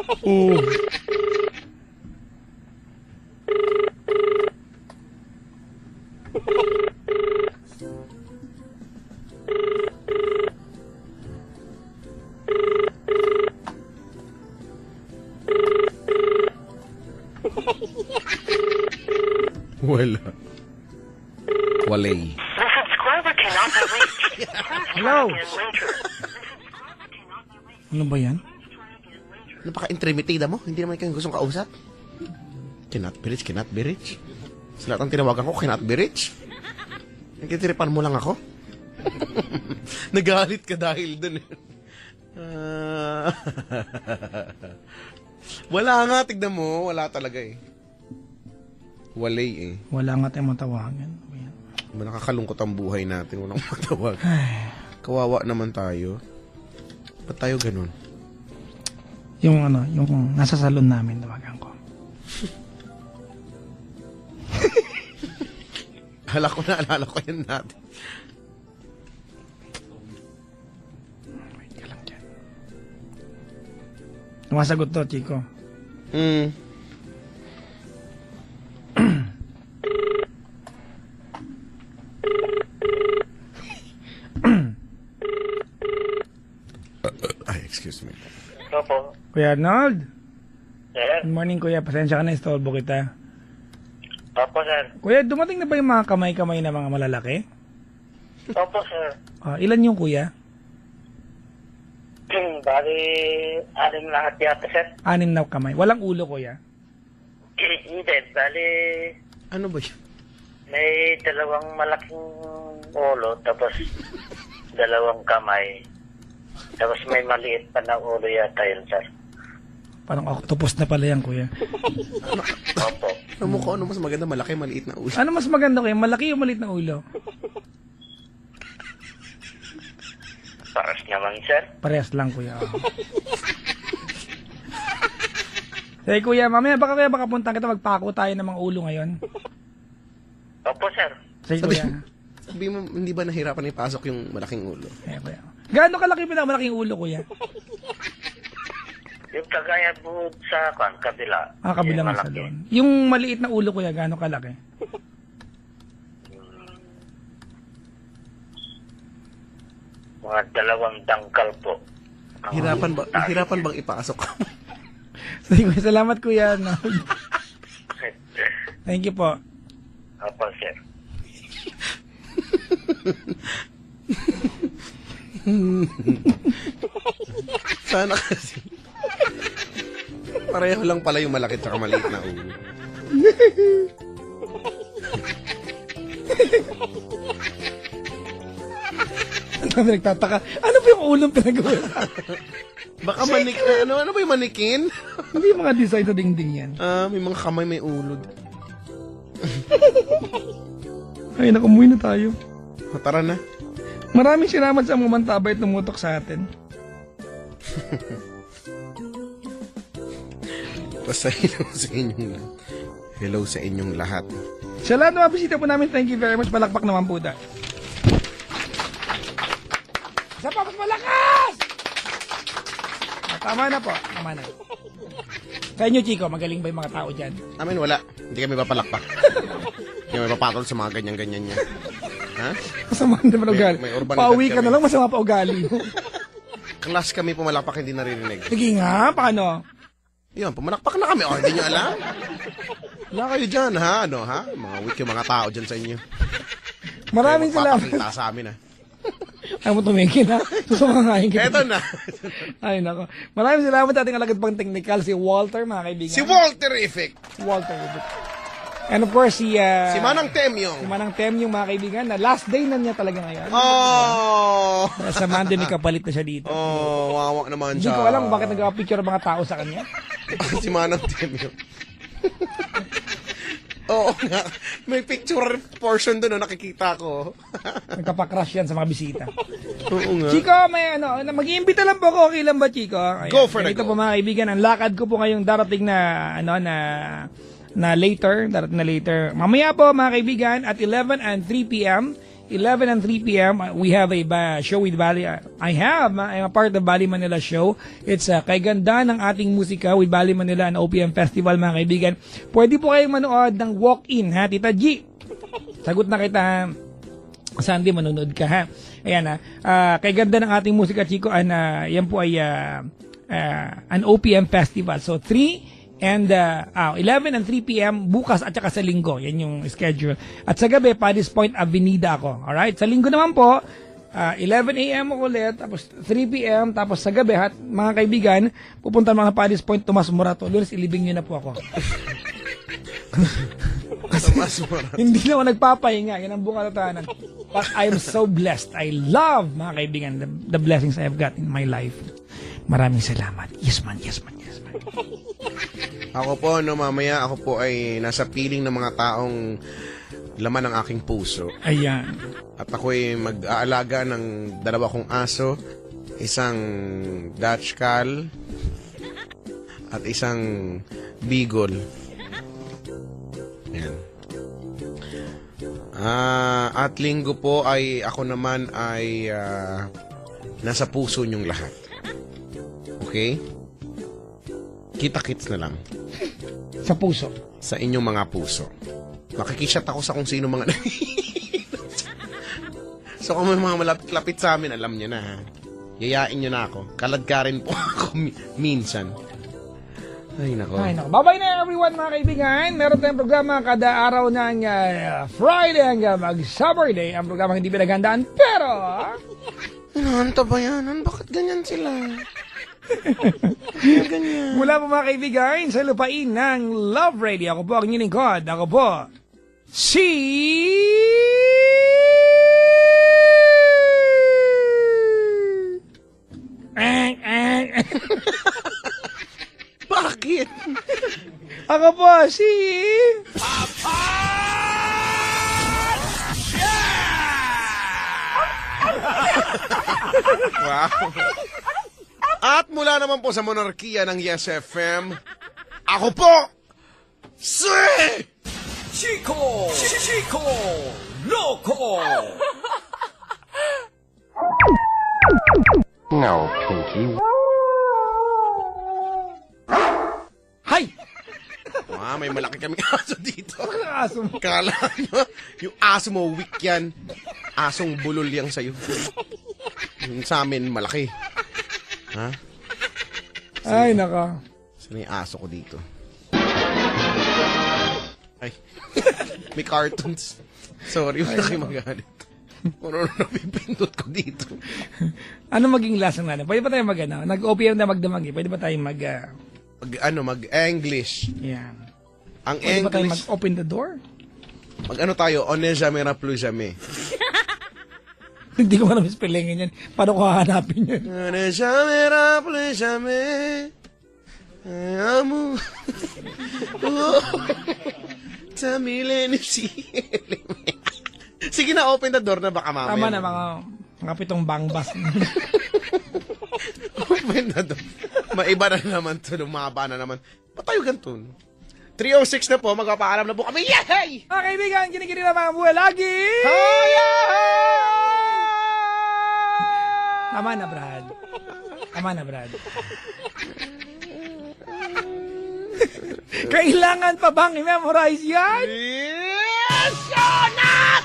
Wala. Walay. The subscriber cannot be reached. Hello? Again later. Ano ba yan? Napaka-intimidated mo. Hindi naman kayo gustong kausap. Cannot be rich. Sa lahat ng tinawagan ko, cannot be rich. Nagtitiripan mo lang ako. Nagalit ka dahil dun. Wala nga, tignan mo. Wala talaga eh. Walay eh. Wala nga tayong matawagan. Ano ba yan? Nakakalungkot ang buhay natin. Walang matawag. Kawawa naman tayo. Ba't tayo ganun? Yung nasa salon namin, tawagan ko. Naalala ko yan natin. Wait ka lang dyan. Sumasagot to, Chico. Ay, excuse me. Opo. Kuya Arnold. Sir? Good morning, Kuya. Pasensya ka na, istorbo kita. Opo, sir. Kuya, dumating na ba yung mga kamay-kamay na mga malalaki? Opo, sir. Ilan yung kuya? Bali, anim lahat yata, sir. 6 na kamay. Walang ulo, kuya. Hindi, bali, Ano ba yun? may dalawang malaking ulo, tapos dalawang kamay. Tapos may maliit pa na ulo yata yun, sir. Parang octopus na pala yan, kuya. Opo. Ano mo ko? Ano mas maganda? Malaki, maliit na ulo. Ano mas maganda, kuya? Malaki o maliit na ulo? Paras naman, sir. Parehas lang, kuya. Hey, kuya, mamaya baka punta kita, magpako tayo ng mga ulo ngayon. Opo, sir. Sige, kuya. Sabi mo, hindi ba nahirapan ipasok yung malaking ulo? Hey, kuya. Gaano kalaki pinakamalaking ulo, kuya? Yung kagaya buod sa kabila. Kabilang yung sa malaki. doon. Yung maliit na ulo, kuya, gaano kalaki? Mga dalawang dangkal po. Hirapan bang ipasok? Sige, kuya, salamat, kuya. Arnold. Thank you po. Opo, sir. Sana kasi. Pareho lang pala yung malaki at maliit na ulo. Ano nagtataka? Ano ba yung ulong pinagawa? Baka ano ba yung manikin? Hindi yung mga design sa dingding yan. May mga kamay may ulo. Ay, nakumuwi na tayo. Tara na. Maraming salamat sa mga mantabay at tumutok sa atin. Basta hello sa inyong lahat. Sa lahat ng mga bisita po namin, thank you very much. Palakpak naman po da. Isa pa, mas malakas! Tama na po. Tama na. Sa inyo, Chico, magaling ba yung mga tao dyan? Amin wala. Hindi kami papalakpak. Hindi kami papatol sa mga ganyan-ganyan niya. Ha? Masama naman ugali. may urban Pauwi edad ka kami. na lang, masama pa ugali mo. Class kami pumalakpak, hindi naririnig. Sige nga, paano? Yun, pumalakpak na kami. Oh, hindi nyo alam? Wala kayo dyan, ha? Ano, ha? Mga weak yung mga tao dyan sa inyo. Maraming Kayo salamat. magpapakita sa amin, ha? Ayaw mo tumigil, ha? Susumangahin kita. Eto na. Ay, nako. Maraming salamat ating alagad pang technical, si Walter, mga kaibigan. Si Walterific. Si Walter. And of course, si Manang Temyong. si Manang Tem, yung mga kaibigan, na last day na niya talaga ngayon. Oh! Sa Monday, may kapalit na siya dito. Oh, wawa naman Hindi siya. ko alam kung bakit nagpa-picture ang mga tao sa kanya. Si Manang Temyong. Oo nga. May picture portion doon na nakikita ko. Nagkapakrush yan sa mga bisita. Oo nga. Chico, may mag-iimbita lang po ako. Okay lang ba, Chico? Ayan. Go for the Ganito go. po mga kaibigan, ang lakad ko po ngayong darating na darating na later. Mamaya po mga kaibigan, at 11 and 3 p.m., we have a show with Bali. I'm a part of Bali Manila show. It's kay ganda ng ating musika with Bali Manila and OPM Festival, mga kaibigan. Pwede po kayong manood ng walk-in, ha, Tita G? Sagot na kita, Sunday, manonood ka, ha? Ayan, kay ganda ng ating musika, Chico, yan po ay an OPM Festival. So, 11 and 3 p.m. bukas at saka sa linggo. Yan yung schedule. At sa gabi, Paddy's Point Avenida ako. Alright? Sa linggo naman po, 11 a.m. ako ulit, tapos 3 p.m., tapos sa gabi, mga kaibigan, pupunta mga Paddy's Point, Tomas Morato. Lunes, ilibing nyo na po ako. Hindi na ako nagpapahinga. Yan ang buong kalatanan. But I am so blessed. I love, mga kaibigan, the blessings I have got in my life. Maraming salamat. Yes man, yes man, yes man. Ako po, mamaya ako po ay nasa piling ng mga taong laman ng aking puso. Ayan. At ako ay mag-aalaga ng 2 kong aso, isang Dutch Cal, at isang Beagle. Ayan. At linggo po ay ako naman ay nasa puso niyong lahat. Okay? Kita-kits na lang. Sa puso. Sa inyong mga puso. Makikishot ako sa kung sino mga So kung may mga malapit sa amin, alam niyo na, ha? Yayain niyo na ako. Kaladkarin po ako minsan. Ay, nako. Ay, nako. Bye-bye na everyone, mga kaibigan. Meron tayong programa kada araw ng Friday hanggang mag-Saturday. Ang programa hindi pinaghandaan, pero... Ano ba yan? Bakit ganyan sila? Ganyan. Mula po mga kaibigan sa lupain ng Love Radio. Ako po ang inyong lingkod. Ako po, si... Bakit? Ako po si... Wow. At mula naman po sa monarkiya ng Yes FM, ako po, si... Chico Loco. No, Pinky. Hay! Wow, may malaki kaming aso dito. Aso mo. Kala nyo, yung aso mo, weak yan. Asong bulol yang sa'yo. Yung sa amin, malaki. Ha? Ay, naka. Saan yung aso ko dito? Ay, may cartoons. Sorry, wala kayo magalit. Ano napipindot ko dito? Ano maging lasa na? Pwede ba tayo nag-OPM na magdamag eh? Pwede ba tayo Mag-English. yan. Ang Pwede ba tayo English, mag-open the door? mag-ano tayo, on ne jamais plus jamais. Hindi ko alam spellingin yan. Paano ko hahanapin yun? On ne jamais plus jamais. Amo. Sa milenisiel. Sige na, open the door na baka mamaya. Tama na mga 7 bangbas. Open the door. Maiba na naman to, lumaba na naman. Ba't tayo ganito? 3:06 na po, magpapaalam na po kami. Yay! Mga kaibigan, kinikili na mga buhay lagi! Tama na, Brad. Tama na, Brad. Kailangan pa bang i-memorize yan? Yes! Yun na!